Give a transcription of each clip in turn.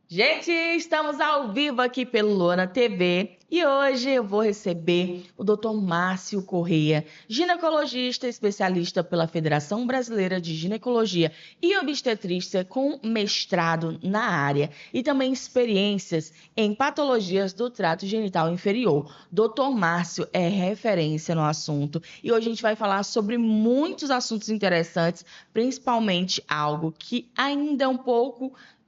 Gente, estamos ao vivo aqui pelo Luana TV e hoje eu vou receber o Dr. Márcio Correia, ginecologista especialista pela Federação Brasileira de Ginecologia e Obstetrícia com mestrado na área e também experiências em patologias do trato genital inferior. Dr. Márcio é referência no assunto e hoje a gente vai falar sobre muitos assuntos interessantes, principalmente algo que ainda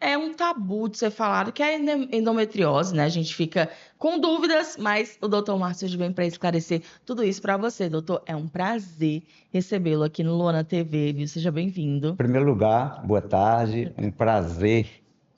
é um tabu de ser falado, que é a endometriose, né? A gente fica com dúvidas, mas o doutor Márcio hoje vem para esclarecer tudo isso para você, doutor. É um prazer recebê-lo aqui no Luana TV, viu? Seja bem-vindo. Em primeiro lugar, boa tarde. É um prazer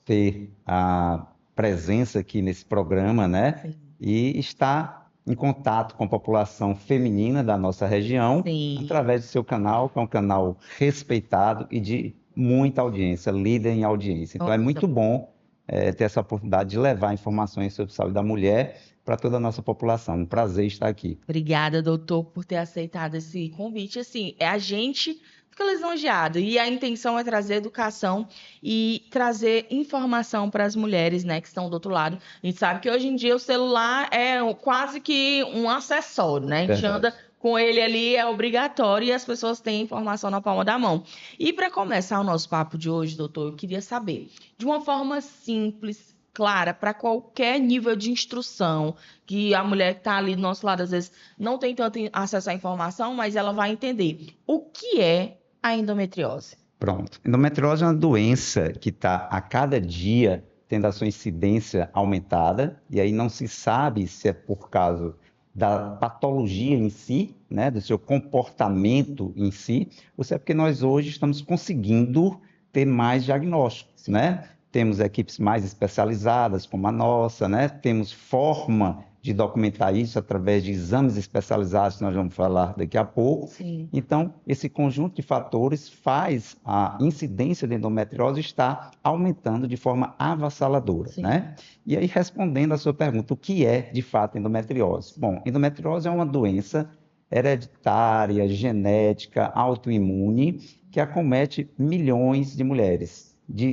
ter a presença aqui nesse programa, né? Sim. E estar em contato com a população feminina da nossa região, Sim. através do seu canal, que é um canal respeitado e de muita audiência, líder em audiência. Então, é Nossa, muito bom ter essa oportunidade de levar informações sobre saúde da mulher para toda a nossa população. Um prazer estar aqui. obrigada, doutor, por ter aceitado esse convite. Assim, a gente fica lisonjeado e a intenção é trazer educação e trazer informação para as mulheres, né, que estão do outro lado. A gente sabe que hoje em dia o celular é quase que um acessório, né? A gente anda Verdade. com ele ali, é obrigatório e as pessoas têm informação na palma da mão. E para começar o nosso papo de hoje, doutor, eu queria saber, de uma forma simples, clara, para qualquer nível de instrução, que a mulher que está ali do nosso lado, às vezes, não tem tanto acesso à informação, mas ela vai entender o que é a endometriose. Pronto. Endometriose é uma doença que está a cada dia tendo a sua incidência aumentada, e aí não se sabe se é por causa da patologia em si, né, do seu comportamento em si, ou se é porque nós hoje estamos conseguindo ter mais diagnósticos, Sim. né? Temos equipes mais especializadas, como a nossa, né? Temos forma de documentar isso através de exames especializados, que nós vamos falar daqui a pouco. Sim. Então, esse conjunto de fatores faz a incidência de endometriose estar aumentando de forma avassaladora, Sim. né? E aí, respondendo à sua pergunta, o que é de fato endometriose? Bom, endometriose é uma doença hereditária, genética, autoimune, que acomete milhões de mulheres.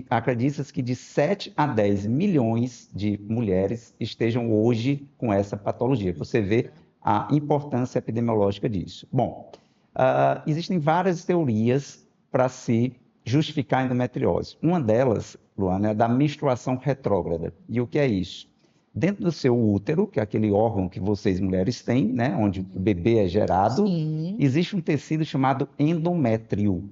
Acredita-se que de 7 a 10 milhões de mulheres estejam hoje com essa patologia. Você vê a importância epidemiológica disso. Bom, existem várias teorias para se justificar a endometriose. Uma delas, Luana, é da menstruação retrógrada. E o que é isso? Dentro do seu útero, que é aquele órgão que vocês mulheres têm, né, onde o bebê é gerado, Sim. existe um tecido chamado endométrio.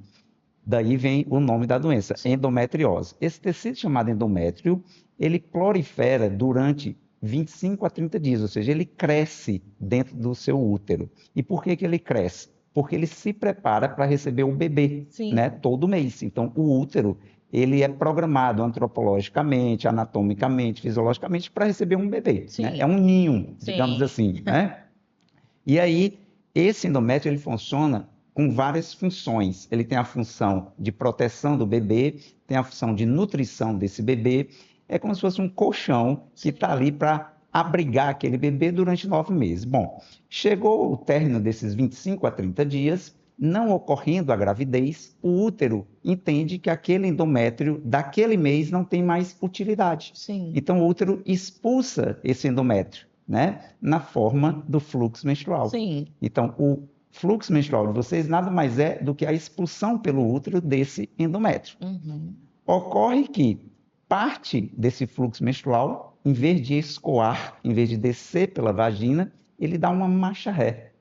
Daí vem o nome da doença, endometriose. Esse tecido chamado endométrio, ele prolifera durante 25 a 30 dias, ou seja, ele cresce dentro do seu útero. E por que ele cresce? Porque ele se prepara para receber o bebê, Sim. né, todo mês. Então, o útero, ele é programado antropologicamente, anatomicamente, fisiologicamente, para receber um bebê. Sim. Né? É um ninho, Sim. digamos assim. Né? E aí, esse endométrio, ele funciona com várias funções. Ele tem a função de proteção do bebê, tem a função de nutrição desse bebê. É como se fosse um colchão que está ali para abrigar aquele bebê durante 9 meses. Bom, chegou o término desses 25 a 30 dias, não ocorrendo a gravidez, o útero entende que aquele endométrio daquele mês não tem mais utilidade. Sim. Então, o útero expulsa esse endométrio, né, na forma do fluxo menstrual. Sim. Então, o fluxo menstrual de vocês nada mais é do que a expulsão pelo útero desse endométrio. Uhum. Ocorre que parte desse fluxo menstrual, em vez de escoar, em vez de descer pela vagina, ele dá uma marcha ré.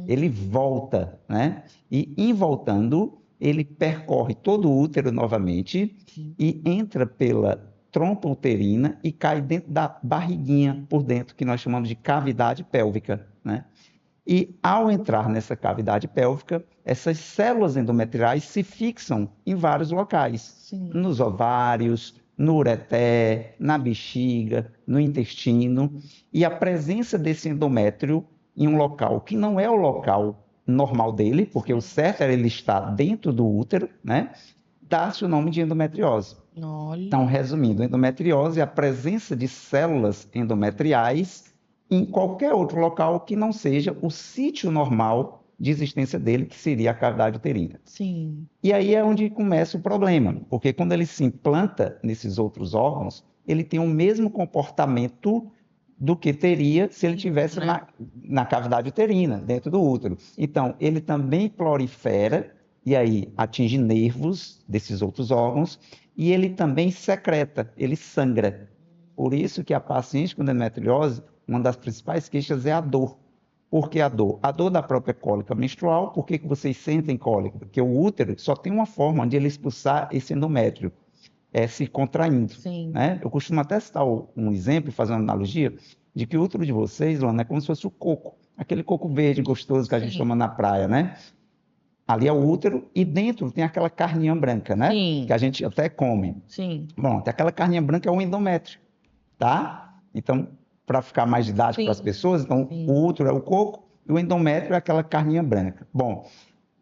Ele volta, né? E em voltando, ele percorre todo o útero novamente e entra pela trompa uterina e cai dentro da barriguinha por dentro, que nós chamamos de cavidade pélvica, né? E, ao entrar nessa cavidade pélvica, essas células endometriais se fixam em vários locais. Sim. Nos ovários, no ureter, na bexiga, no intestino. E a presença desse endométrio em um local que não é o local normal dele, porque o certo era ele estar dentro do útero, né? Dá-se o nome de endometriose. Olha. Então, resumindo, endometriose é a presença de células endometriais em qualquer outro local que não seja o sítio normal de existência dele, que seria a cavidade uterina. Sim. E aí é onde começa o problema, porque quando ele se implanta nesses outros órgãos, ele tem o mesmo comportamento do que teria se ele tivesse na cavidade uterina, dentro do útero. Então, ele também prolifera, e aí atinge nervos desses outros órgãos, e ele também secreta, ele sangra. Por isso que a paciente com endometriose, uma das principais queixas é a dor. Por que a dor? A dor da própria cólica menstrual. Por que vocês sentem cólica? Porque o útero só tem uma forma de ele expulsar esse endométrio, é se contraindo. Sim. Né? Eu costumo até citar um exemplo, fazer uma analogia, de que o útero de vocês, Luana, é como se fosse o coco, aquele coco verde gostoso que a gente toma na praia, né? Ali é o útero e dentro tem aquela carninha branca, né? Sim. Que a gente até come. Sim. Bom, aquela carninha branca é o endométrio, tá? Então, para ficar mais didático para as pessoas, então o útero é o coco e o endométrio é aquela carninha branca. Bom,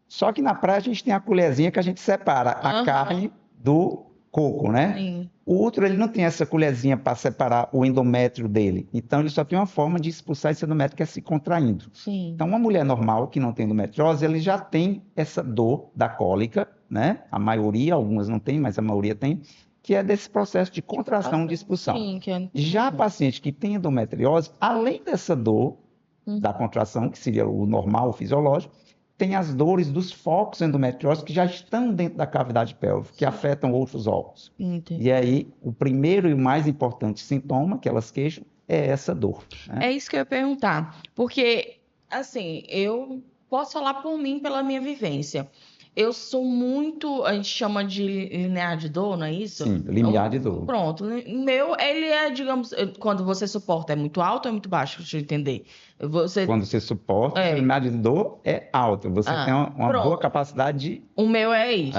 só que na praia a gente tem a colherzinha que a gente separa a carne do coco, né? Sim. O útero ele não tem essa colherzinha para separar o endométrio dele. Então, ele só tem uma forma de expulsar esse endométrio, que é se contraindo. Sim. Então, uma mulher normal que não tem endometriose, ele já tem essa dor da cólica, né? A maioria, algumas não tem, mas a maioria tem, que é desse processo de contração, de expulsão. Sim, Já a paciente que tem endometriose, além dessa dor da contração, que seria o normal, o fisiológico, tem as dores dos focos endometrióticos que já estão dentro da cavidade pélvica, que afetam outros órgãos. Entendi. E aí, o primeiro e o mais importante sintoma que elas queixam é essa dor. Né? É isso que eu ia perguntar. Porque, assim, eu posso falar por mim, pela minha vivência. Eu sou muito, a gente chama de limiar de dor, não é isso? Sim, limiar de dor. Pronto. O meu, ele é, digamos, quando você suporta, é muito alto ou é muito baixo? Deixa eu entender. Quando você suporta, o limiar de dor é alto. Você tem uma boa capacidade de... O meu é isso.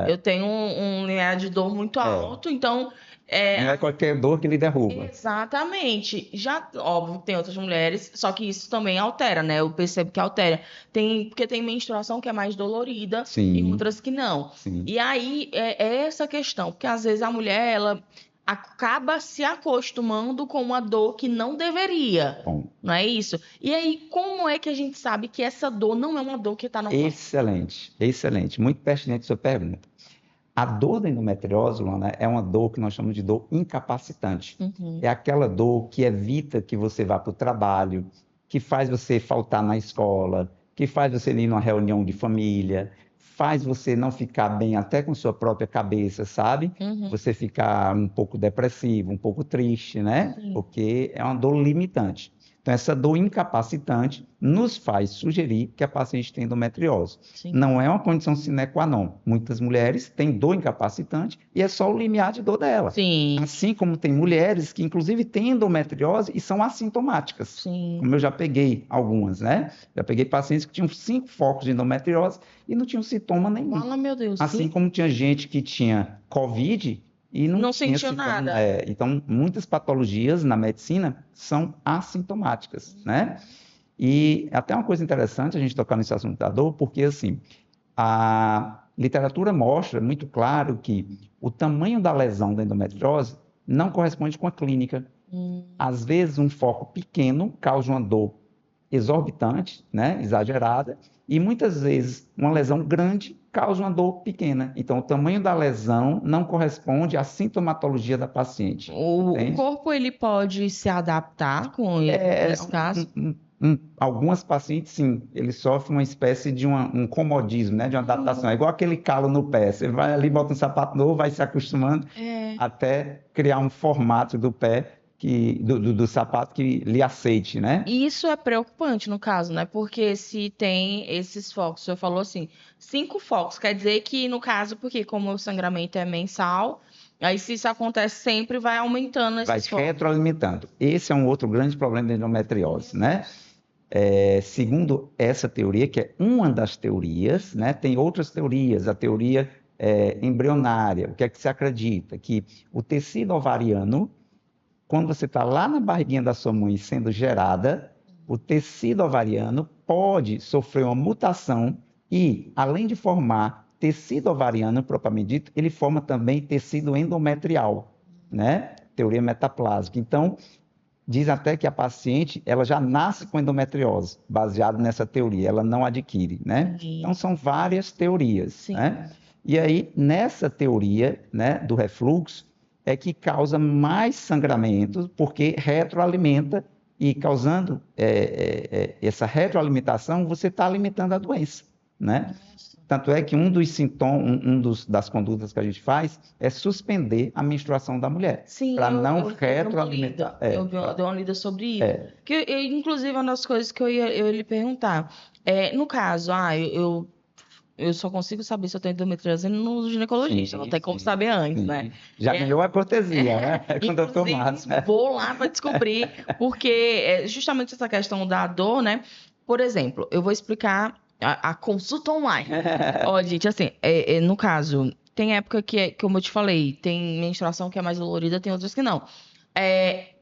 Eu tenho um limiar de dor muito alto, então... Não é qualquer dor que lhe derruba. Exatamente. Já, óbvio, tem outras mulheres, só que isso também altera, né? Eu percebo que altera. Porque tem menstruação que é mais dolorida e outras que não. Sim. E aí é essa questão, porque às vezes a mulher, ela acaba se acostumando com uma dor que não deveria. Bom. Não é isso? E aí, como é que a gente sabe que essa dor não é uma dor que está no corpo? Excelente, excelente. Muito pertinente a sua pergunta. A dor da endometriose, Luana, é uma dor que nós chamamos de dor incapacitante. É aquela dor que evita que você vá para o trabalho, que faz você faltar na escola, que faz você ir numa reunião de família, faz você não ficar bem até com sua própria cabeça, sabe? Você ficar um pouco depressivo, um pouco triste, né? Porque é uma dor limitante. Então, essa dor incapacitante nos faz sugerir que a paciente tem endometriose. Não é uma condição sine qua non. Muitas mulheres têm dor incapacitante e é só o limiar de dor dela. Assim como tem mulheres que, inclusive, têm endometriose e são assintomáticas. Como eu já peguei algumas, né? Já peguei pacientes que tinham 5 focos de endometriose e não tinham sintoma nenhum. Fala, meu Deus. Assim como tinha gente que tinha COVID e não sentiu nada. Então, muitas patologias na medicina são assintomáticas, né? E até uma coisa interessante a gente tocar nesse assunto da dor, porque, assim, a literatura mostra muito claro que o tamanho da lesão da endometriose não corresponde com a clínica. Às vezes, um foco pequeno causa uma dor exorbitante, né? Exagerada, e muitas vezes uma lesão grande causa uma dor pequena. Então, o tamanho da lesão não corresponde à sintomatologia da paciente. O corpo, ele pode se adaptar com esse caso? Algumas pacientes, sim, eles sofrem uma espécie de um comodismo, né? De uma adaptação. É igual aquele calo no pé. Você vai ali, bota um sapato novo, vai se acostumando até criar um formato do pé do sapato que lhe aceite, né? Isso é preocupante no caso, né? Porque se tem esses focos, você falou assim, 5 focos, quer dizer que no caso, porque como o sangramento é mensal, aí se isso acontece sempre, vai aumentando esses focos. Vai retroalimentando. Esse é um outro grande problema da endometriose, né? Segundo essa teoria, que é uma das teorias, né? Tem outras teorias, a teoria embrionária. O que é que se acredita? Que o tecido ovariano, quando você está lá na barriguinha da sua mãe sendo gerada, o tecido ovariano pode sofrer uma mutação e, além de formar tecido ovariano propriamente dito, ele forma também tecido endometrial, né? Teoria metaplásica. Então, Diz até que a paciente, ela já nasce com endometriose, baseado nessa teoria, ela não adquire, né? Então, são várias teorias, Sim. né? E aí, nessa teoria, né, do refluxo, é que causa mais sangramento, porque retroalimenta, e causando essa retroalimentação, você está alimentando a doença, né? Nossa. Tanto é que um dos sintomas, das condutas que a gente faz é suspender a menstruação da mulher, Sim, para não eu dei uma lida. retroalimentar. Eu dei uma lida sobre isso. Inclusive, uma das coisas que eu ia lhe perguntar. No caso, eu só consigo saber se eu tenho endometriose no ginecologista. Não Sim, tem como sim, saber antes, né? sim. Já ganhou a cortesia, né? Com o doutor Inclusive, Márcio. vou lá para descobrir, porque justamente essa questão da dor, né? Por exemplo, eu vou explicar a consulta online. Ó, gente, assim, no caso, tem época como eu te falei, tem menstruação que é mais dolorida, tem outras que não.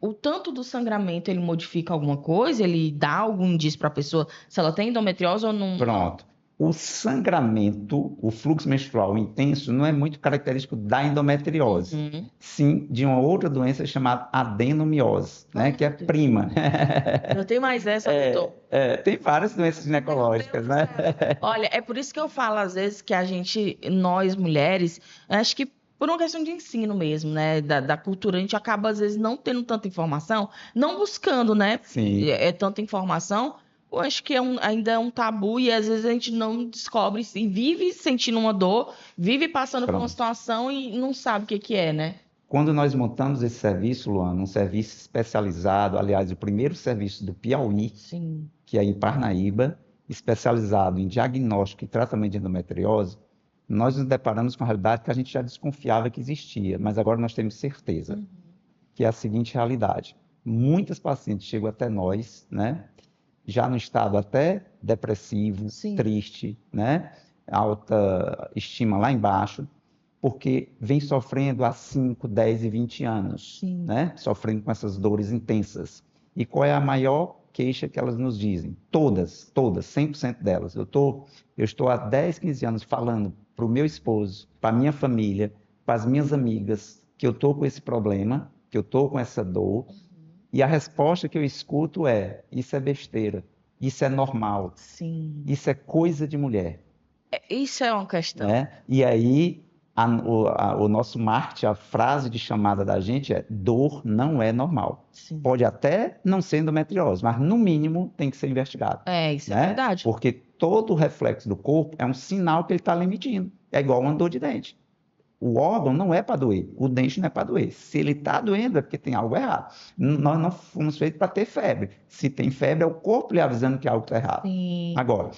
O tanto do sangramento, ele modifica alguma coisa? Ele dá algum indício para a pessoa se ela tem endometriose ou não? Pronto. O sangramento, o fluxo menstrual intenso, não é muito característico da endometriose, Uhum. sim de uma outra doença chamada adenomiose, né? Que é Meu Deus. prima. Não tem mais essa, doutor. Tem várias doenças Meu ginecológicas, Deus do né? céu. Olha, é por isso que eu falo às vezes que a gente, nós mulheres, acho que por uma questão de ensino mesmo, né, da cultura, a gente acaba às vezes não tendo tanta informação, não buscando, né, Sim. tanta informação. Eu acho que ainda é um tabu e às vezes a gente não descobre e vive sentindo uma dor, vive passando por uma Pronto. situação e não sabe o que que é, né? Quando nós montamos esse serviço, Luana, um serviço especializado, aliás, o primeiro serviço do Piauí, Sim. que é em Parnaíba, especializado em diagnóstico e tratamento de endometriose, nós nos deparamos com a realidade que a gente já desconfiava que existia, mas agora nós temos certeza, que é a seguinte realidade. Muitas pacientes chegam até nós, né, já no estado até depressivo, Sim. triste, né, alta estima lá embaixo, porque vem sofrendo há 5, 10 e 20 anos, Sim. né, sofrendo com essas dores intensas. E qual é a maior queixa que elas nos dizem? Todas, 100% delas. Eu estou há 10, 15 anos falando para o meu esposo, para a minha família, para as minhas amigas, que eu estou com esse problema, que eu estou com essa dor, e a resposta que eu escuto é: isso é besteira, isso é normal, Sim. isso é coisa de mulher, Isso é uma questão. né? E aí o nosso marketing, a frase de chamada da gente é: dor não é normal. Sim. Pode até não ser endometriose, mas no mínimo tem que ser investigado. Isso é Né? verdade. Porque todo o reflexo do corpo é um sinal que ele está lhe emitindo. É igual uma dor de dente. O órgão não é para doer, o dente não é para doer. Se ele está doendo é porque tem algo errado. Nós não fomos feitos para ter febre. Se tem febre, é o corpo lhe avisando que algo está errado. Sim. Agora,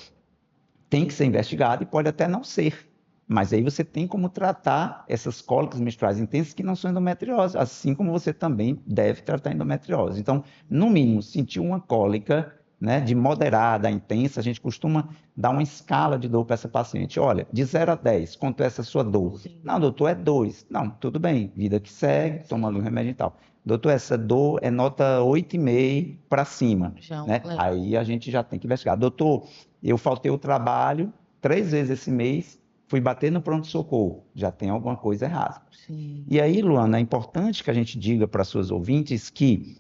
tem que ser investigado e pode até não ser. Mas aí você tem como tratar essas cólicas menstruais intensas que não são endometriose, assim como você também deve tratar endometriose. Então, no mínimo, sentiu uma cólica, né, de moderada a intensa, a gente costuma dar uma escala de dor para essa paciente. Olha, de 0 a 10, quanto é essa sua dor? Sim. Não, doutor, é 2. Não, tudo bem, vida que segue, toma ali um remédio e tal. Doutor, essa dor é nota 8,5 para cima, Já, né? Aí a gente já tem que investigar. Doutor, eu faltei o trabalho 3 vezes esse mês, fui bater no pronto-socorro, já tem alguma coisa errada. Sim. E aí, Luana, é importante que a gente diga para suas ouvintes que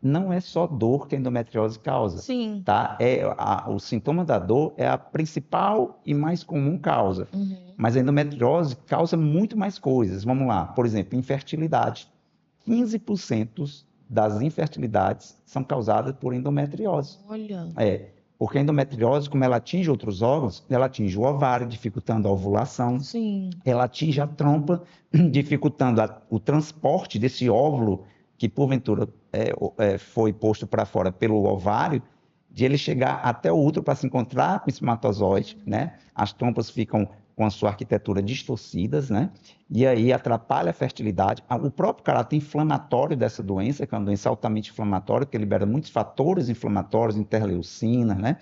não é só dor que a endometriose causa. Sim. Tá? O sintoma da dor é a principal e mais comum causa. Mas a endometriose causa muito mais coisas. Vamos lá, por exemplo, infertilidade. 15% das infertilidades são causadas por endometriose. Olha. Porque a endometriose, como ela atinge outros órgãos, ela atinge o ovário, dificultando a ovulação. Sim. Ela atinge a trompa, dificultando o transporte desse óvulo, que porventura foi posto para fora pelo ovário, de ele chegar até o útero para se encontrar com o espermatozoide, né? As trompas ficam com a sua arquitetura distorcidas, né? E aí atrapalha a fertilidade. O próprio caráter inflamatório dessa doença, que é uma doença altamente inflamatória, que libera muitos fatores inflamatórios, interleucina, né?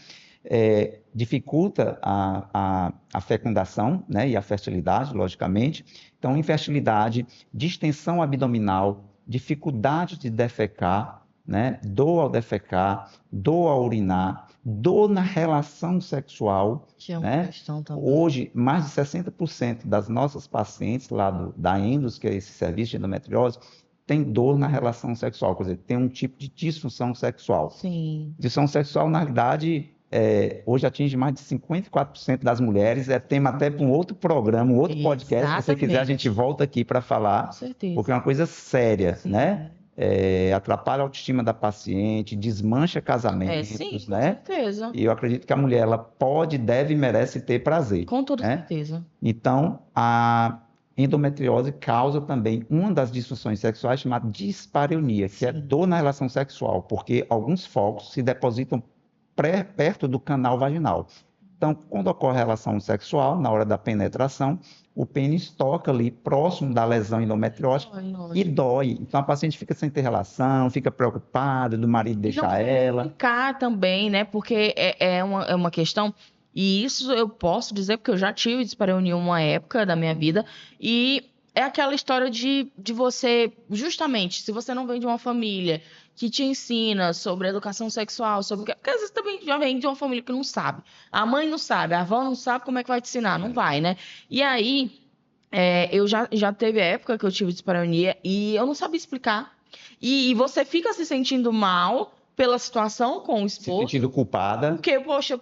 Dificulta a fecundação, né? E a fertilidade, logicamente. Então, infertilidade, distensão abdominal, dificuldade de defecar, né? Dor ao defecar, dor ao urinar, dor na relação sexual. Que é uma né? questão também. Hoje, mais de 60% das nossas pacientes lá da Endos, que é esse serviço de endometriose, tem dor na relação sexual, quer dizer, tem um tipo de disfunção sexual. Sim. Disfunção sexual, na realidade, hoje atinge mais de 54% das mulheres, é tema até para um outro programa, um outro podcast, se você quiser a gente volta aqui para Com falar, certeza. porque é uma coisa séria, Sim. né? Atrapalha a autoestima da paciente, desmancha casamentos, Sim, com né? certeza. E eu acredito que a mulher, ela pode, deve e merece ter prazer, Com toda né? certeza. Então, a endometriose causa também uma das disfunções sexuais chamada dispareunia, que é Sim. dor na relação sexual, porque alguns focos se depositam perto do canal vaginal. Então, quando ocorre a relação sexual, na hora da penetração, o pênis toca ali próximo da lesão endometriótica e dói. Então, a paciente fica sem ter relação, fica preocupada do marido deixar ela. Ficar também, né? Porque é uma questão, e isso eu posso dizer porque eu já tive dispareunia em uma época da minha vida, e é aquela história de você, justamente, se você não vem de uma família que te ensina sobre educação sexual, porque às vezes também já vem de uma família que não sabe. A mãe não sabe, a avó não sabe, como é que vai te ensinar? Não vai, né? E aí, eu já teve época que eu tive dispareunia e eu não sabia explicar. E você fica se sentindo mal pela situação com o Se esposo. sentindo culpada. Porque, poxa,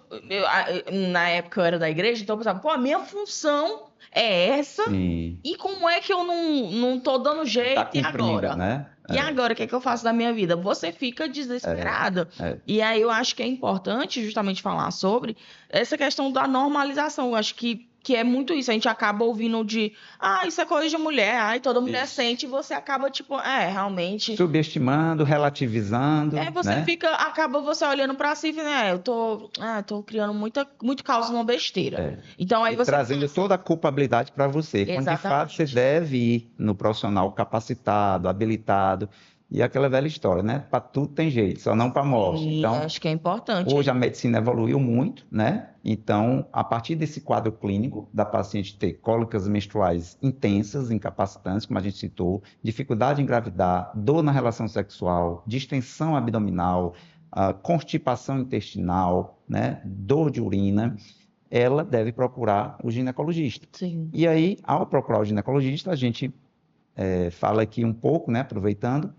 na época eu era da igreja, então eu pensava, pô, a minha função é essa. Sim. E como é que eu não tô dando jeito Tá e cumprindo, agora? né? E agora, o que é que eu faço da minha vida? Você fica desesperado. E aí eu acho que é importante justamente falar sobre essa questão da normalização. Eu acho que é muito isso. A gente acaba ouvindo isso é coisa de mulher, toda mulher sente, e você acaba, tipo, realmente. Subestimando, relativizando. Você né? acaba você olhando pra si e falando, eu tô criando muito caos numa besteira. Então aí E você trazendo toda a culpabilidade para você, quando de fato você deve ir no profissional capacitado, habilitado, e aquela velha história, né? Para tudo tem jeito, só não para morte. Então, acho que é importante. hoje a medicina evoluiu muito, né? Então, a partir desse quadro clínico da paciente ter cólicas menstruais intensas, incapacitantes, como a gente citou, dificuldade em engravidar, dor na relação sexual, distensão abdominal, constipação intestinal, né? Dor de urina, ela deve procurar o ginecologista. Sim. E aí, ao procurar o ginecologista, a gente fala aqui um pouco, né, aproveitando,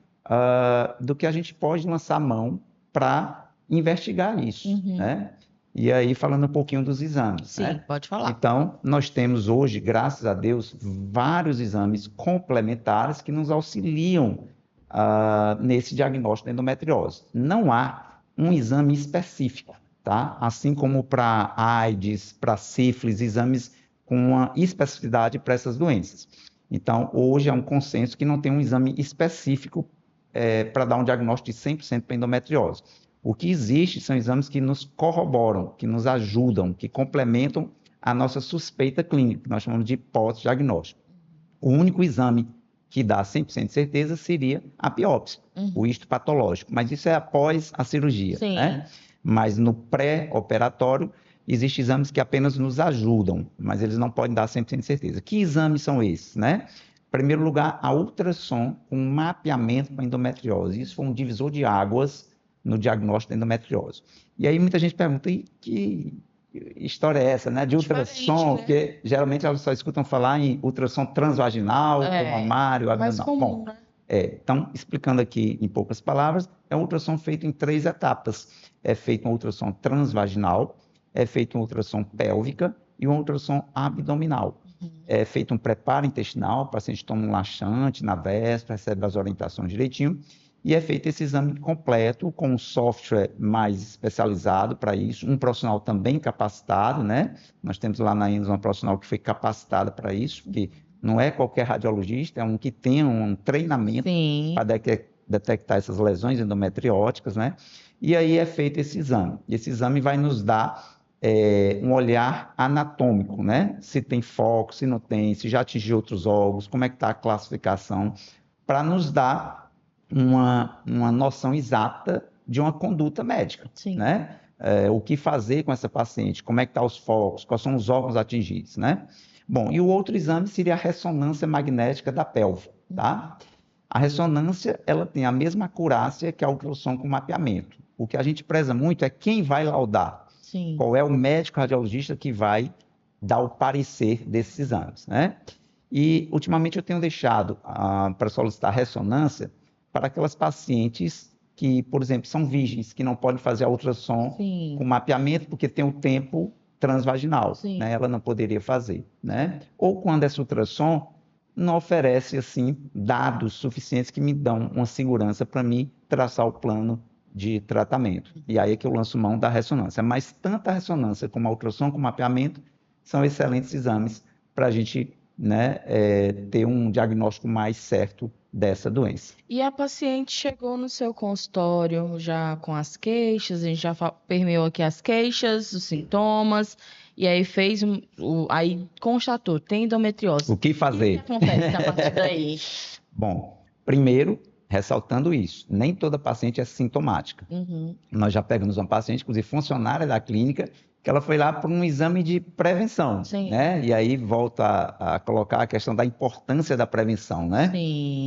do que a gente pode lançar mão para investigar isso, né? E aí, falando um pouquinho dos exames. Sim, né? pode falar. Então, nós temos hoje, graças a Deus, vários exames complementares que nos auxiliam nesse diagnóstico da endometriose. Não há um exame específico, tá? Assim como para AIDS, para sífilis, exames com uma especificidade para essas doenças. Então, hoje é um consenso que não tem um exame específico para dar um diagnóstico de 100% para endometriose. O que existe são exames que nos corroboram, que nos ajudam, que complementam a nossa suspeita clínica, que nós chamamos de pós-diagnóstico. O único exame que dá 100% de certeza seria a biópsia, o histopatológico, mas isso é após a cirurgia. Sim. Né? Mas no pré-operatório, existem exames que apenas nos ajudam, mas eles não podem dar 100% de certeza. Que exames são esses, né? Em primeiro lugar, a ultrassom com mapeamento para endometriose. Isso foi um divisor de águas no diagnóstico da endometriose. E aí muita gente pergunta, e que história é essa, né? De ultrassom, porque geralmente elas só escutam falar em ultrassom transvaginal, mamário, abdominal. Comum, né? Então, explicando aqui em poucas palavras, é um ultrassom feito em 3 etapas. É feito um ultrassom transvaginal, é feito uma ultrassom pélvica e uma ultrassom abdominal. É feito um preparo intestinal, o paciente toma um laxante na véspera, recebe as orientações direitinho, e é feito esse exame completo com um software mais especializado para isso, um profissional também capacitado, né? Nós temos lá na INS uma profissional que foi capacitada para isso, porque não é qualquer radiologista, é um que tem um treinamento para detectar essas lesões endometrióticas, né? E aí é feito esse exame. E esse exame vai nos dar um olhar anatômico, né? Se tem foco, se não tem, se já atingiu outros órgãos, como é que está a classificação, para nos dar uma noção exata de uma conduta médica, né? O que fazer com essa paciente, como é que estão os focos, quais são os órgãos atingidos, né? Bom, e o outro exame seria a ressonância magnética da pelve, tá? A ressonância, ela tem a mesma acurácia que a ultrassom com mapeamento. O que a gente preza muito é quem vai laudar. Qual é o médico radiologista que vai dar o parecer desses exames, né? E, ultimamente, eu tenho deixado para solicitar ressonância para aquelas pacientes que, por exemplo, são virgens, que não podem fazer a ultrassom com Sim, mapeamento porque tem o tempo transvaginal, sim. né? Ela não poderia fazer, né? Ou quando essa ultrassom não oferece, assim, dados suficientes que me dão uma segurança para mim traçar o plano de tratamento. E aí é que eu lanço mão da ressonância. Mas tanto a ressonância como a ultrassom, como o mapeamento, são excelentes exames para a gente, né, ter um diagnóstico mais certo dessa doença. E a paciente chegou no seu consultório já com as queixas, a gente já permeou aqui as queixas, os sintomas, e aí aí constatou, tem O endometriose. que E o que fazer? acontece a partir daí? Bom, primeiro, ressaltando isso, nem toda paciente é sintomática. Uhum, Nós já pegamos uma paciente, inclusive funcionária da clínica, que ela foi lá para um exame de prevenção, sim, né? E aí volta a colocar a questão da importância da prevenção, né?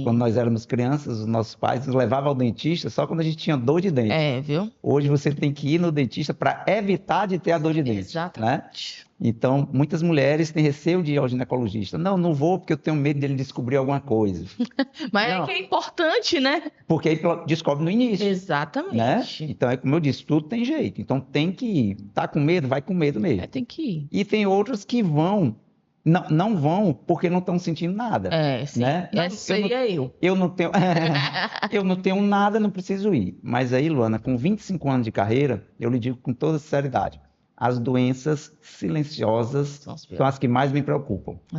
Quando sim. nós éramos crianças, os nossos pais nos levavam ao dentista só quando a gente tinha dor de dente. É, viu? Hoje você tem que ir no dentista para evitar de ter a dor de dente, né? Exatamente. Então, muitas mulheres têm receio de ir ao ginecologista. Não, não vou porque eu tenho medo dele descobrir alguma coisa. Mas é que Não, é importante, né? porque ele descobre no início, né? Exatamente. Então, é como eu disse, tudo tem jeito. Então, tem que ir. Tá com medo? Vai com medo É, mesmo. tem que ir. E tem outros que vão, não vão porque não estão sentindo nada, É, sim. né? Não, Essa seria eu. eu não tenho, eu não tenho nada, não preciso ir. Mas aí, Luana, com 25 anos de carreira, eu lhe digo com toda sinceridade, as doenças silenciosas São os são piores. as que mais me preocupam, É,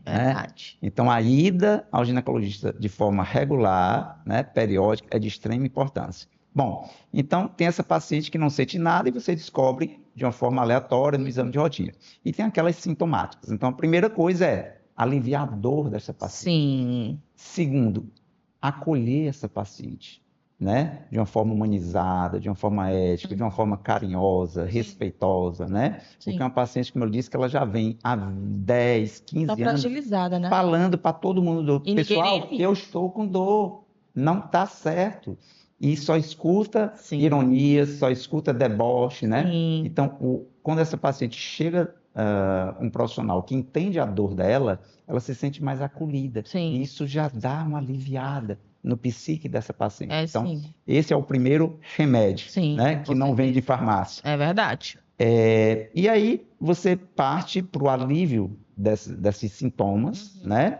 né? verdade. Então, a ida ao ginecologista de forma regular, né, periódica, é de extrema importância. Bom, então tem essa paciente que não sente nada e você descobre de uma forma aleatória no exame de rotina. E tem aquelas sintomáticas. Então, a primeira coisa é aliviar a dor dessa paciente. Sim, Segundo, acolher essa paciente, né? De uma forma humanizada, de uma forma ética, de uma forma carinhosa, respeitosa, né? Porque é sim. uma paciente, como eu disse, que ela já vem há 10, Tá 15 anos fragilizada, né? falando para todo mundo, E ninguém nem pessoal, aí. eu estou com dor, não está certo. E só escuta Sim, ironias, só escuta deboche, né? sim, Então, quando essa paciente chega, um profissional que entende a dor dela, ela se sente mais acolhida. E sim. isso já dá uma aliviada no psique dessa paciente. É Então, sim. esse é o primeiro remédio, Sim, né? com Que não vem de certeza. farmácia. É verdade. E aí você parte para o alívio desses sintomas, Uhum. né?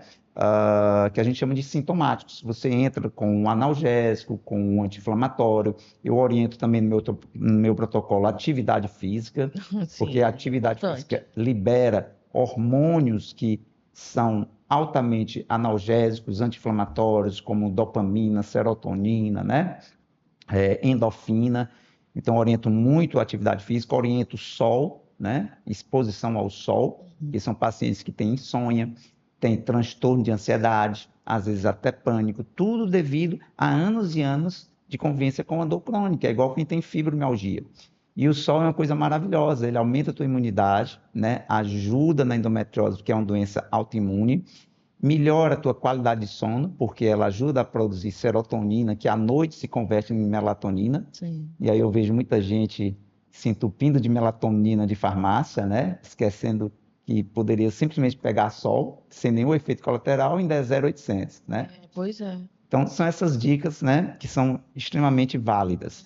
Que a gente chama de sintomáticos. Você entra com um analgésico, com um anti-inflamatório. Eu oriento também no meu protocolo a atividade física, porque Sim, a é atividade importante. física libera hormônios que são altamente analgésicos, anti-inflamatórios, como dopamina, serotonina, né? Endorfina. Então, oriento muito a atividade física, oriento o sol, né? Exposição ao sol, Uhum. que são pacientes que têm insônia, têm transtorno de ansiedade, às vezes até pânico, tudo devido a anos e anos de convivência com a dor crônica, é igual quem tem fibromialgia. E o sol é uma coisa maravilhosa, ele aumenta a tua imunidade, né? Ajuda na endometriose, que é uma doença autoimune, melhora a tua qualidade de sono, porque ela ajuda a produzir serotonina, que à noite se converte em melatonina. Sim. E aí eu vejo muita gente se entupindo de melatonina de farmácia, né? Esquecendo que poderia simplesmente pegar sol, sem nenhum efeito colateral, e ainda é 0,800, né? É, pois é. Então, são essas dicas, né, que são extremamente válidas.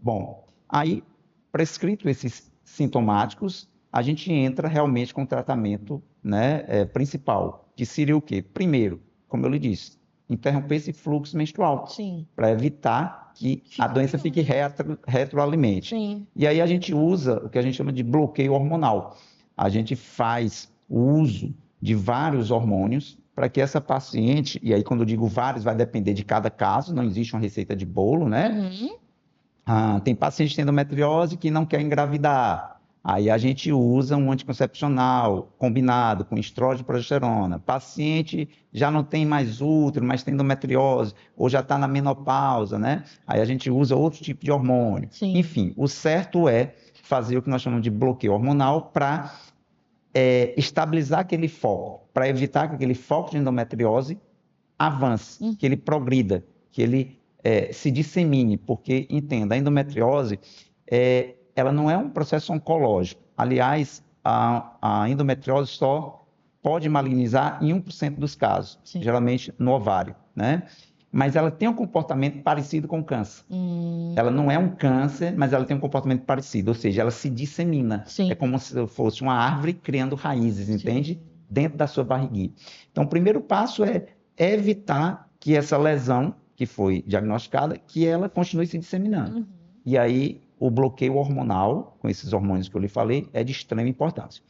Bom, aí, prescrito esses sintomáticos, a gente entra realmente com o tratamento, né, principal, que seria o quê? Primeiro, como eu lhe disse, interromper esse fluxo menstrual, Sim. para evitar que a Fica doença pior, fique né? retroalimente. Sim. E aí a gente usa o que a gente chama de bloqueio hormonal. A gente faz o uso de vários hormônios para que essa paciente, e aí quando eu digo vários, vai depender de cada caso, não existe uma receita de bolo, né? Uhum. Tem paciente que tem endometriose que não quer engravidar. Aí a gente usa um anticoncepcional combinado com estrógeno e progesterona. Paciente já não tem mais útero, mas tem endometriose, ou já está na menopausa, né? Aí a gente usa outro tipo de hormônio. Sim. Enfim, o certo é fazer o que nós chamamos de bloqueio hormonal para estabilizar aquele foco, para evitar que aquele foco de endometriose avance, que ele progrida, que ele se dissemine, porque, entenda, a endometriose, ela não é um processo oncológico. Aliás, a endometriose só pode malignizar em 1% dos casos, Sim. geralmente no ovário, né? Mas ela tem um comportamento parecido com o câncer. Ela não é um câncer, mas ela tem um comportamento parecido, ou seja, ela se dissemina. Sim. É como se fosse uma árvore criando raízes, entende? Sim. Dentro da sua barriguinha. Então, o primeiro passo é evitar que essa lesão que foi diagnosticada, que ela continue se disseminando. E aí, o bloqueio hormonal, com esses hormônios que eu lhe falei, é de extrema importância.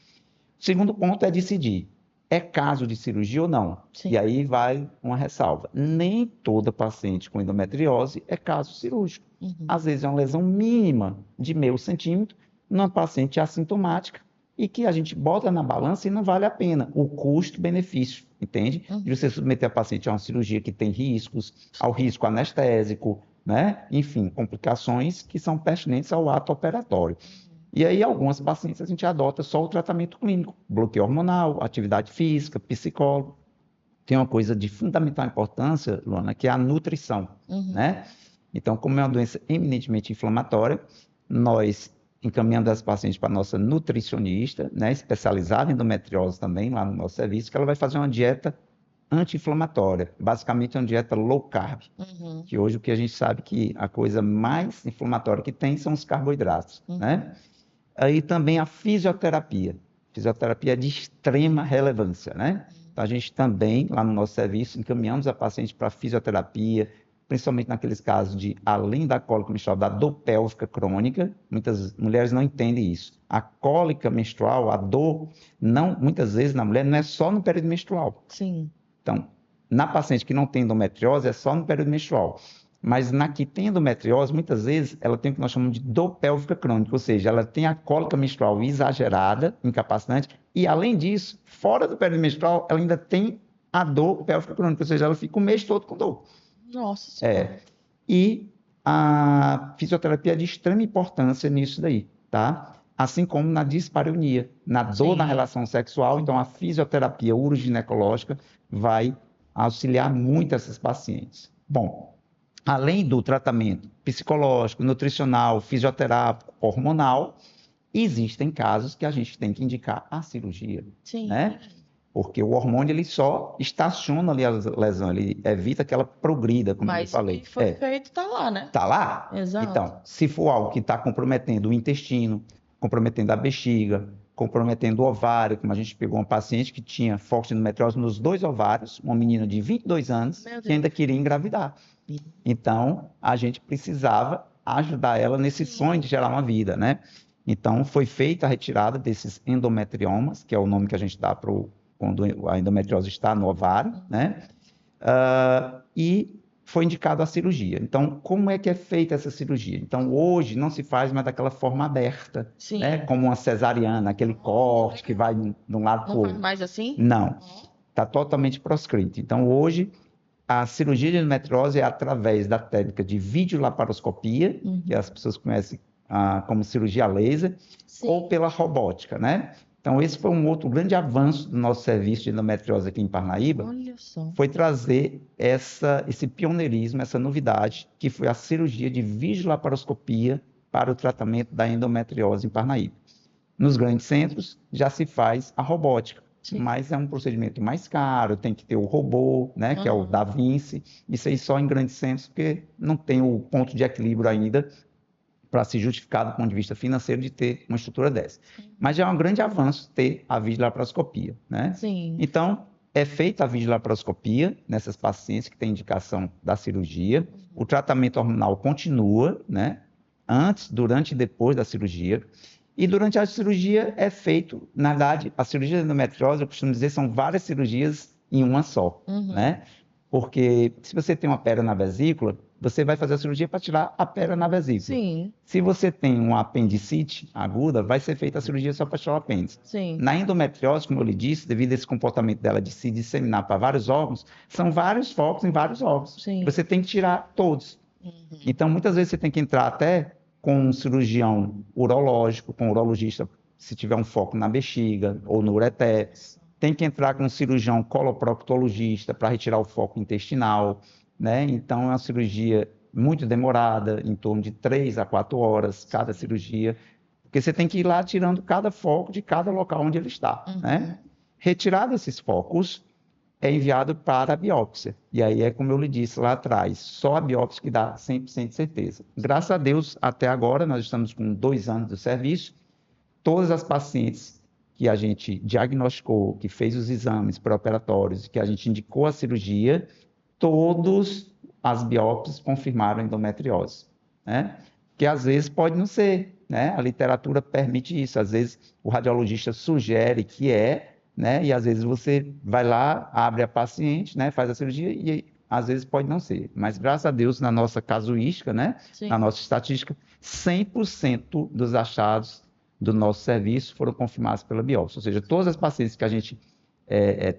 O segundo ponto é decidir, é caso de cirurgia ou não? Sim. E aí vai uma ressalva. Nem toda paciente com endometriose é caso cirúrgico. Às vezes é uma lesão mínima de meio centímetro, numa paciente assintomática, e que a gente bota na balança e não vale a pena o custo-benefício, entende? De você submeter a paciente a uma cirurgia que tem riscos, ao risco anestésico, né? Enfim, complicações que são pertinentes ao ato operatório. E aí, algumas pacientes a gente adota só o tratamento clínico, bloqueio hormonal, atividade física, psicólogo. Tem uma coisa de fundamental importância, Luana, que é a nutrição, né? Então, como é uma doença eminentemente inflamatória, nós encaminhamos as pacientes para a nossa nutricionista, né, especializada em endometriose também, lá no nosso serviço, que ela vai fazer uma dieta anti-inflamatória, basicamente uma dieta low carb, que hoje o que a gente sabe que a coisa mais inflamatória que tem são os carboidratos, né? Aí também a fisioterapia é de extrema relevância, né? Então, a gente também, lá no nosso serviço, encaminhamos a paciente para fisioterapia, principalmente naqueles casos de, além da cólica menstrual, da dor pélvica crônica. Muitas mulheres não entendem isso. A cólica menstrual, a dor, muitas vezes na mulher, não é só no período menstrual. Sim. Então, na paciente que não tem endometriose, é só no período menstrual. Mas na que tem endometriose, muitas vezes, ela tem o que nós chamamos de dor pélvica crônica, ou seja, ela tem a cólica menstrual exagerada, incapacitante, e além disso, fora do período menstrual, ela ainda tem a dor pélvica crônica, ou seja, ela fica o mês todo com dor. Nossa Senhora. E a fisioterapia é de extrema importância nisso daí, tá? Assim como na dispareunia, na dor na relação sexual, então a fisioterapia uroginecológica vai auxiliar muito essas pacientes. Bom, além do tratamento psicológico, nutricional, fisioterápico, hormonal, existem casos que a gente tem que indicar a cirurgia, né? Porque o hormônio ele só estaciona ali a lesão, ele evita que ela progrida, como eu falei. Mas o que foi feito está lá, né? Está lá? Exato. Então, se for algo que está comprometendo o intestino, comprometendo a bexiga, comprometendo o ovário, como a gente pegou uma paciente que tinha foco de endometriose nos 2 ovários, uma menina de 22 anos, que ainda queria engravidar. Então, a gente precisava ajudar ela nesse sonho de gerar uma vida, né? Então, foi feita a retirada desses endometriomas, que é o nome que a gente dá quando a endometriose está no ovário, né? E foi indicado a cirurgia. Então, como é que é feita essa cirurgia? Então, hoje não se faz mais daquela forma aberta, né? Como uma cesariana, aquele corte que vai de um lado para o outro. Não faz mais assim? Não, está totalmente proscrito. Então, hoje, a cirurgia de endometriose é através da técnica de videolaparoscopia, que as pessoas conhecem como cirurgia laser, ou pela robótica, né? Então, esse foi um outro grande avanço do nosso serviço de endometriose aqui em Parnaíba. Olha só. Foi trazer esse pioneirismo, essa novidade, que foi a cirurgia de videolaparoscopia para o tratamento da endometriose em Parnaíba. Nos grandes centros, já se faz a robótica, mas é um procedimento mais caro, tem que ter o robô, né, que é o Da Vinci. Isso aí só em grandes centros, porque não tem o ponto de equilíbrio ainda para se justificar do ponto de vista financeiro de ter uma estrutura dessa. Mas já é um grande avanço ter a videolaparoscopia, né? Então, é feita a videolaparoscopia nessas pacientes que têm indicação da cirurgia. O tratamento hormonal continua, né? Antes, durante e depois da cirurgia. E durante a cirurgia é feito, na verdade, a cirurgia de endometriose, eu costumo dizer, são várias cirurgias em uma só, né? Porque se você tem uma pedra na vesícula, você vai fazer a cirurgia para tirar a pedra na vesícula. Se você tem uma apendicite aguda, vai ser feita a cirurgia só para tirar o apêndice. Na endometriose, como eu lhe disse, devido a esse comportamento dela de se disseminar para vários órgãos, são vários focos em vários órgãos. Você tem que tirar todos. Então, muitas vezes você tem que entrar até com um cirurgião urológico, com um urologista, se tiver um foco na bexiga ou no ureter. Tem que entrar com um cirurgião coloproctologista para retirar o foco intestinal, né? Então, é uma cirurgia muito demorada, em torno de 3 a 4 horas cada cirurgia, porque você tem que ir lá tirando cada foco de cada local onde ele está, né? Retirado esses focos, é enviado para a biópsia. E aí é como eu lhe disse lá atrás, só a biópsia que dá 100% de certeza. Graças a Deus, até agora, nós estamos com 2 anos de serviço, todas as pacientes que a gente diagnosticou, que fez os exames pré-operatórios, que a gente indicou a cirurgia, todas as biópsias confirmaram endometriose, né? Que às vezes pode não ser, né? A literatura permite isso, às vezes o radiologista sugere que né? E às vezes você vai lá, abre a paciente, né? Faz a cirurgia e às vezes pode não ser. Mas graças a Deus, na nossa casuística, né? Sim. Na nossa estatística, 100% dos achados do nosso serviço foram confirmados pela biópsia. Ou seja, todas as pacientes que a gente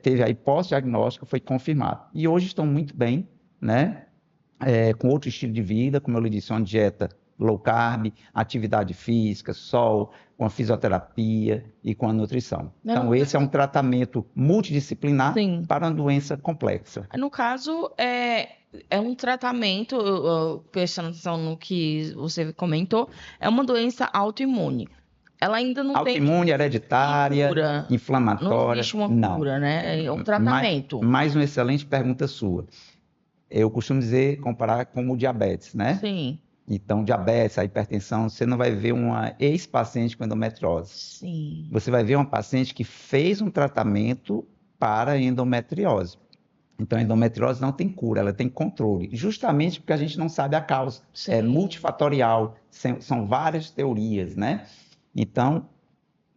teve aí pós-diagnóstico foi confirmado. E hoje estão muito bem, né? Com outro estilo de vida, como eu lhe disse, uma dieta low carb, atividade física, sol, com a fisioterapia e com a nutrição. Então, esse é um tratamento multidisciplinar Sim. para uma doença complexa. No caso, é um tratamento, prestando atenção no que você comentou, é uma doença autoimune. Ela ainda não tem autoimune, hereditária, cura. inflamatória. Não existe uma cura, né? É um tratamento. Mais uma excelente pergunta sua. Eu costumo dizer, comparar com o diabetes, né? Sim. Então, diabetes, a hipertensão, você não vai ver uma ex-paciente com endometriose. Sim. Você vai ver uma paciente que fez um tratamento para endometriose. Então, a endometriose não tem cura, ela tem controle, justamente porque a gente não sabe a causa. Sim. É multifatorial, são várias teorias, né? Então,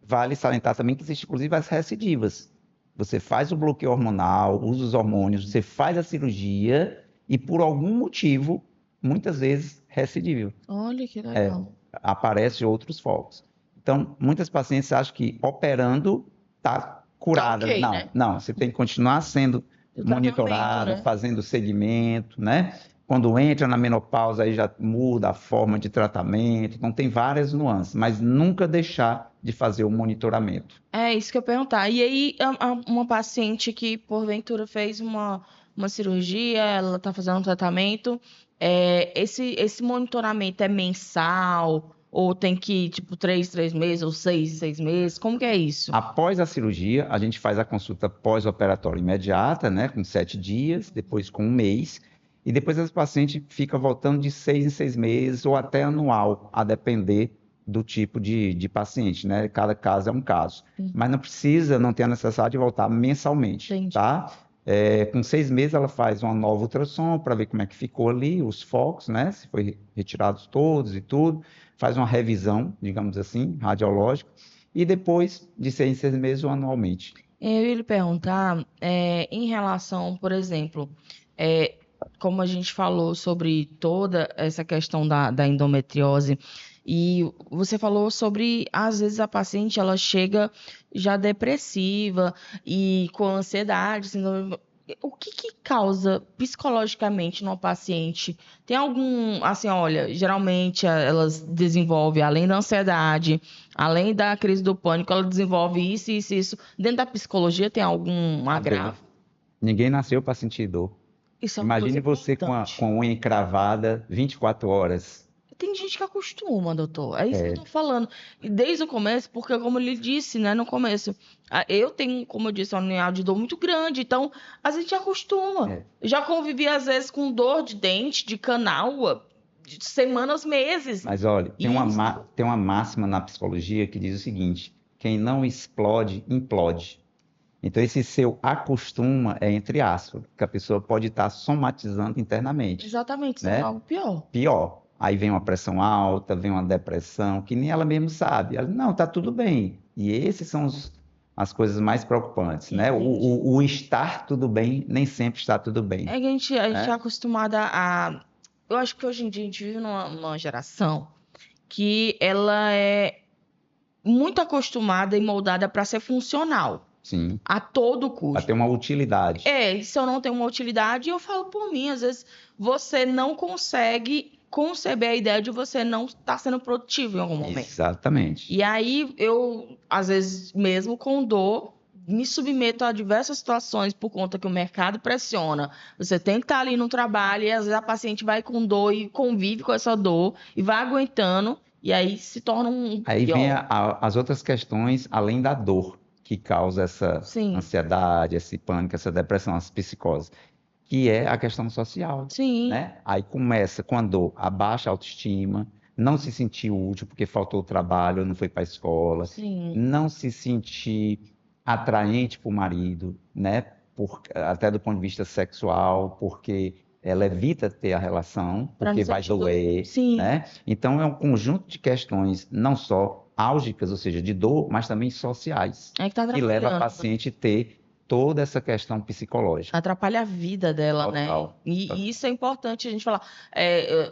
vale salientar também que existem, inclusive, as recidivas. Você faz o bloqueio hormonal, usa os hormônios, você faz a cirurgia e, por algum motivo, muitas vezes, recidiva. Olha que legal. Aparecem outros focos. Então, muitas pacientes acham que operando está curada. Tá ok, não, né? não, você tem que continuar sendo monitorada, né? fazendo segmento, né? Quando entra na menopausa, aí já muda a forma de tratamento. Então, tem várias nuances, mas nunca deixar de fazer o monitoramento. É isso que eu ia perguntar. E aí, uma paciente que, porventura, fez uma cirurgia, ela está fazendo um tratamento, esse monitoramento é mensal? Ou tem que ir, tipo, 3 meses, ou 6 meses? Como que é isso? Após a cirurgia, a gente faz a consulta pós-operatória imediata, né? Com 7 dias, depois com 1 mês. E depois esse paciente fica voltando de 6 em 6 meses ou até anual, a depender do tipo de paciente, né? Cada caso é um caso. Mas não tem a necessidade de voltar mensalmente, Entendi. tá? Com 6 meses ela faz uma nova ultrassom para ver como é que ficou ali, os focos, né? Se foi retirados todos e tudo. Faz uma revisão, digamos assim, radiológica. E depois de 6 em 6 meses ou anualmente. Eu ia lhe perguntar, em relação, por exemplo, como a gente falou sobre toda essa questão da endometriose, e você falou sobre, às vezes, a paciente ela chega já depressiva e com ansiedade, síndrome. O que causa psicologicamente numa paciente? Tem algum, assim, olha, geralmente elas desenvolvem, além da ansiedade, além da crise do pânico, ela desenvolve isso, isso, isso. Dentro da psicologia tem algum agravo? Ninguém nasceu para sentir dor. Isso é uma Imagine coisa você com a importante. unha encravada 24 horas. Tem gente que acostuma, doutor. É isso que eu tô falando. E desde o começo, porque como eu lhe disse, né, no começo, eu tenho, como eu disse, um unidade de dor muito grande, então a gente acostuma. Já convivi, às vezes, com dor de dente, de canal, de semanas, meses. Mas olha, tem uma máxima na psicologia que diz o seguinte: quem não explode, implode. Então, esse seu acostuma é entre aspas, que a pessoa pode estar somatizando internamente. Exatamente, isso né? é algo pior. Pior. Aí vem uma pressão alta, vem uma depressão, que nem ela mesma sabe. Ela, não, tá tudo bem. E esses são as coisas mais preocupantes, né? O estar tudo bem nem sempre está tudo bem. A gente é acostumada a... Eu acho que hoje em dia a gente vive numa geração que ela é muito acostumada e moldada para ser funcional. Sim. A todo custo. Para ter uma utilidade. Se eu não tenho uma utilidade, eu falo por mim. Às vezes você não consegue conceber a ideia de você não estar sendo produtivo em algum momento. Exatamente. E aí eu, às vezes, mesmo com dor, me submeto a diversas situações por conta que o mercado pressiona. Você tem que estar ali no trabalho e às vezes a paciente vai com dor e convive com essa dor e vai aguentando e aí se torna um Aí pior. vem as outras questões além da dor. que causa essa Sim, ansiedade, esse pânico, essa depressão, essa psicose, que é a questão social, sim, né? Aí começa quando a baixa autoestima, não se sentir útil porque faltou trabalho, não foi para a escola, sim. não se sentir atraente para o marido, né? Até do ponto de vista sexual, porque ela evita ter a relação, Para no porque vai sentido. doer, Sim, né? Então é um conjunto de questões, não só álgicas, ou seja, de dor, mas também sociais, é que tá que leva a atrapalhando, né? paciente a ter toda essa questão psicológica. Atrapalha a vida dela, né? Total. E isso é importante a gente falar.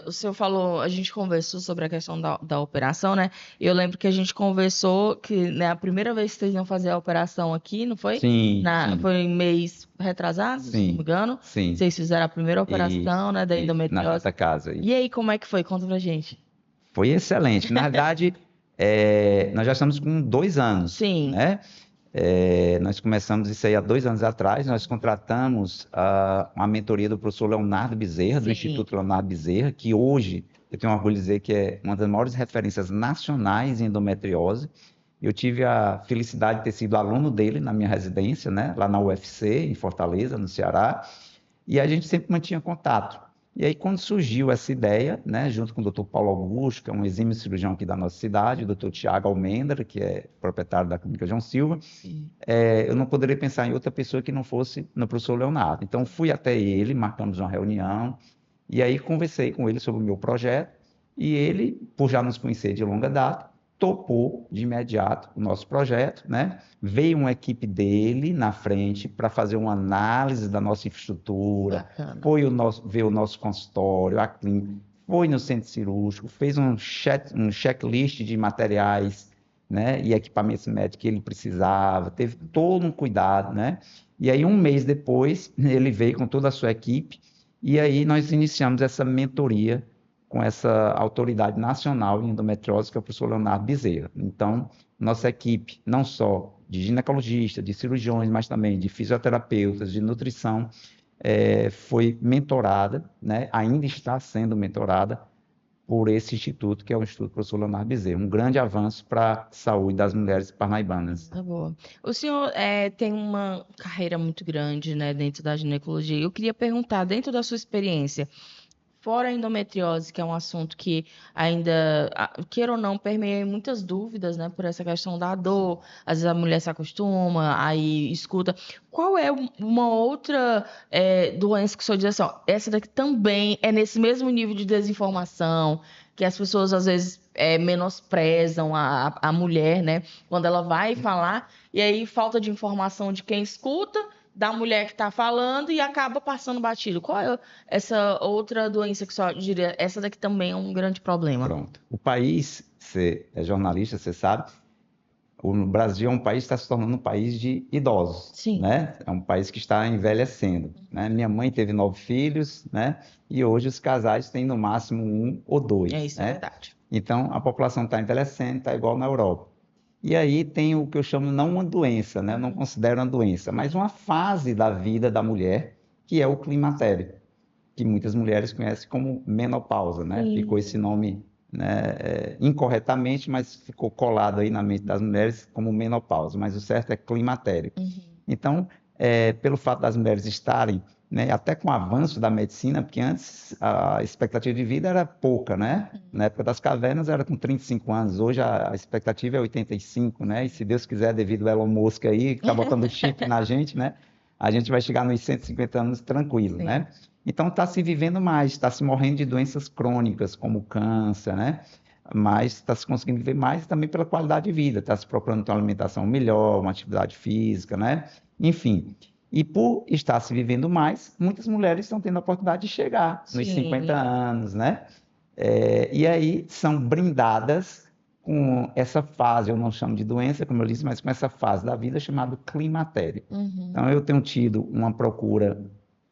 O senhor falou, a gente conversou sobre a questão da operação, né? Eu lembro que a gente conversou que, né, a primeira vez que vocês iam fazer a operação aqui, não foi? Sim, sim, Foi em mês retrasado, se não me sim, engano. sim. Vocês fizeram a primeira operação, Isso, né, da isso. Na endometriose. Santa Casa, E isso. aí, como é que foi? Conta pra gente. Foi excelente. Na verdade, nós já estamos com 2 anos, Sim, né? Nós começamos isso aí há 2 anos atrás. Nós contratamos uma mentoria do professor Leonardo Bezerra, do sim. Instituto Leonardo Bezerra, que hoje eu tenho orgulho de dizer que é uma das maiores referências nacionais em endometriose. Eu tive a felicidade de ter sido aluno dele na minha residência, né? Lá na UFC, em Fortaleza, no Ceará. E a gente sempre mantinha contato. E aí, quando surgiu essa ideia, né, junto com o Dr. Paulo Augusto, que é um exímio cirurgião aqui da nossa cidade, o Dr. Tiago Almendra, que é proprietário da Clínica João Silva, Sim. eu não poderia pensar em outra pessoa que não fosse no professor Leonardo. Então, fui até ele, marcamos uma reunião, e aí conversei com ele sobre o meu projeto, e ele, por já nos conhecer de longa data, topou de imediato o nosso projeto, né? Veio uma equipe dele na frente para fazer uma análise da nossa infraestrutura, Bacana. foi ver o nosso consultório, a clínica, foi no centro cirúrgico, fez um checklist de materiais, né, e equipamentos médicos que ele precisava, teve todo um cuidado, né? E aí, um mês depois, ele veio com toda a sua equipe, e aí nós iniciamos essa mentoria com essa autoridade nacional em endometriose, que é o professor Leonardo Bezerra. Então, nossa equipe, não só de ginecologistas, de cirurgiões, mas também de fisioterapeutas, de nutrição, foi mentorada, né? Ainda está sendo mentorada por esse instituto, que é o Instituto Professor Leonardo Bezerra. Um grande avanço para a saúde das mulheres parnaibanas. Tá boa. O senhor tem uma carreira muito grande, né, dentro da ginecologia. Eu queria perguntar, dentro da sua experiência, fora a endometriose, que é um assunto que ainda, queira ou não, permeia muitas dúvidas, né, por essa questão da dor. Às vezes a mulher se acostuma, aí escuta. Qual é uma outra doença que o senhor diz assim, ó, essa daqui também é nesse mesmo nível de desinformação, que as pessoas às vezes menosprezam a mulher, né, quando ela vai falar, e aí falta de informação de quem escuta, da mulher que está falando e acaba passando batido. Qual é essa outra doença que só diria, essa daqui também é um grande problema? Pronto. O país, você é jornalista, você sabe, o Brasil é um país que está se tornando um país de idosos, Sim, né? É um país que está envelhecendo, né? Minha mãe teve 9 filhos, né? E hoje os casais têm no máximo um ou dois, isso é né? verdade. Então a população está envelhecendo, está igual na Europa. E aí tem o que eu chamo não uma doença, né? Eu não considero uma doença, mas uma fase da vida da mulher, que é o climatério, que muitas mulheres conhecem como menopausa, né? Ficou Sim. esse nome, né, incorretamente, mas ficou colado aí na mente das mulheres como menopausa, mas o certo é climatério. Uhum. Então, pelo fato das mulheres estarem, né, até com o avanço da medicina, porque antes a expectativa de vida era pouca, né? Na época das cavernas era com 35 anos, hoje a expectativa é 85, né? E se Deus quiser, devido ao Elon Musk aí, que está botando chip na gente, né? A gente vai chegar nos 150 anos tranquilo, Sim. né? Então está se vivendo mais, está se morrendo de doenças crônicas, como câncer, né? Mas está se conseguindo viver mais também pela qualidade de vida, está se procurando ter uma alimentação melhor, uma atividade física, né? Enfim. E por estar se vivendo mais, muitas mulheres estão tendo a oportunidade de chegar nos 50 Sim. anos, né? E aí são brindadas com essa fase, eu não chamo de doença, como eu disse, mas com essa fase da vida chamada climatério. Uhum. Então, eu tenho tido uma procura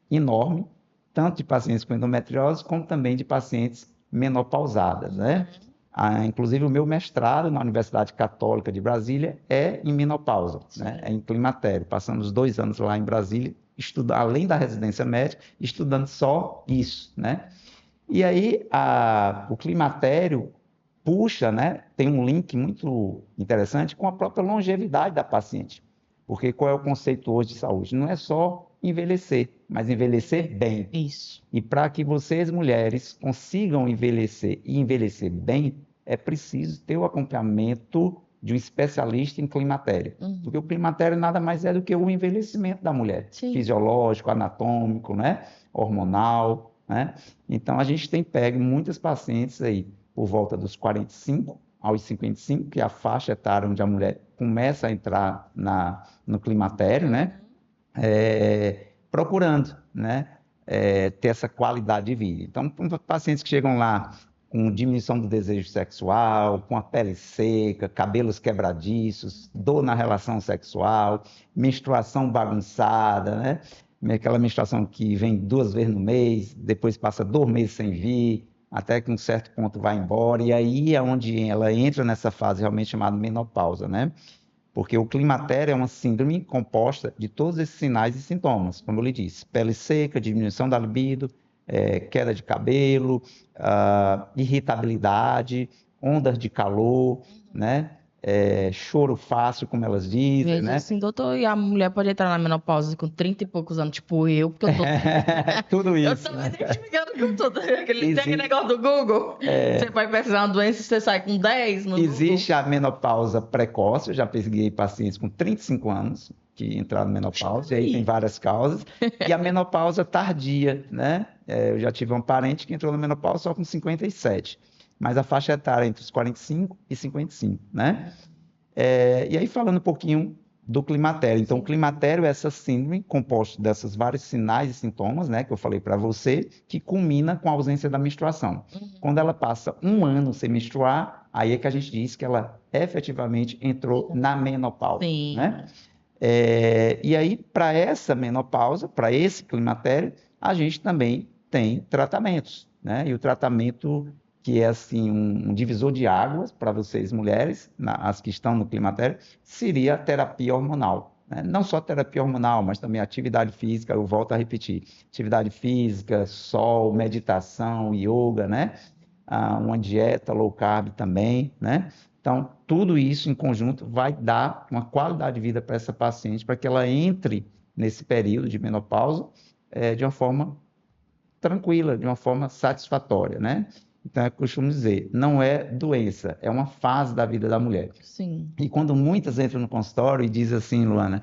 enorme, tanto de pacientes com endometriose, como também de pacientes menopausadas, né? Uhum. Inclusive, o meu mestrado na Universidade Católica de Brasília é em menopausa, né? É Sim. em climatério. Passamos 2 anos lá em Brasília, além da residência médica, estudando só isso, né? E aí, o climatério puxa, né? Tem um link muito interessante com a própria longevidade da paciente. Porque qual é o conceito hoje de saúde? Não é só envelhecer, mas envelhecer bem. Isso. E para que vocês, mulheres, consigam envelhecer e envelhecer bem, é preciso ter o acompanhamento de um especialista em climatério. Porque o climatério nada mais é do que o envelhecimento da mulher, Sim. fisiológico, anatômico, né? Hormonal, né? Então, a gente tem pego muitas pacientes aí por volta dos 45 aos 55, que é a faixa etária onde a mulher começa a entrar no climatério, né? Procurando, né? Ter essa qualidade de vida. Então, pacientes que chegam lá com diminuição do desejo sexual, com a pele seca, cabelos quebradiços, dor na relação sexual, menstruação bagunçada, né? Aquela menstruação que vem 2 vezes no mês, depois passa 2 meses sem vir, até que um certo ponto vai embora, e aí é onde ela entra nessa fase realmente chamada menopausa, né? Porque o climatério é uma síndrome composta de todos esses sinais e sintomas, como eu lhe disse, pele seca, diminuição da libido, queda de cabelo, irritabilidade, ondas de calor, né? Choro fácil, como elas dizem, Veja né? assim, doutor, e a mulher pode entrar na menopausa com 30 e poucos anos, tipo eu, porque eu tô. Tudo Eu isso, tô me né? identificando com tudo. Tem aquele Existe, negócio do Google. Você vai pesquisar uma doença e você sai com 10 no Google. existe a menopausa precoce, eu já peguei pacientes com 35 anos que entraram na menopausa, e aí tem várias causas, e a menopausa tardia, né? Eu já tive um parente que entrou na menopausa só com 57, mas a faixa etária é entre os 45 e 55, né? E aí falando um pouquinho do climatério. Então, o climatério é essa síndrome composta dessas vários sinais e sintomas, né, que eu falei para você, que culmina com a ausência da menstruação. Quando ela passa 1 ano sem menstruar, aí é que a gente diz que ela efetivamente entrou na menopausa, Sim. né? E aí, para essa menopausa, para esse climatério, a gente também tem tratamentos, né? E o tratamento que é assim um divisor de águas para vocês mulheres, as que estão no climatério, seria a terapia hormonal, né? Não só terapia hormonal, mas também atividade física, eu volto a repetir, atividade física, sol, meditação, yoga, né? Uma dieta low carb também, né? Então, tudo isso em conjunto vai dar uma qualidade de vida para essa paciente, para que ela entre nesse período de menopausa de uma forma tranquila, de uma forma satisfatória, né? Então, eu costumo dizer, não é doença, é uma fase da vida da mulher. Sim. E quando muitas entram no consultório e dizem assim, Luana,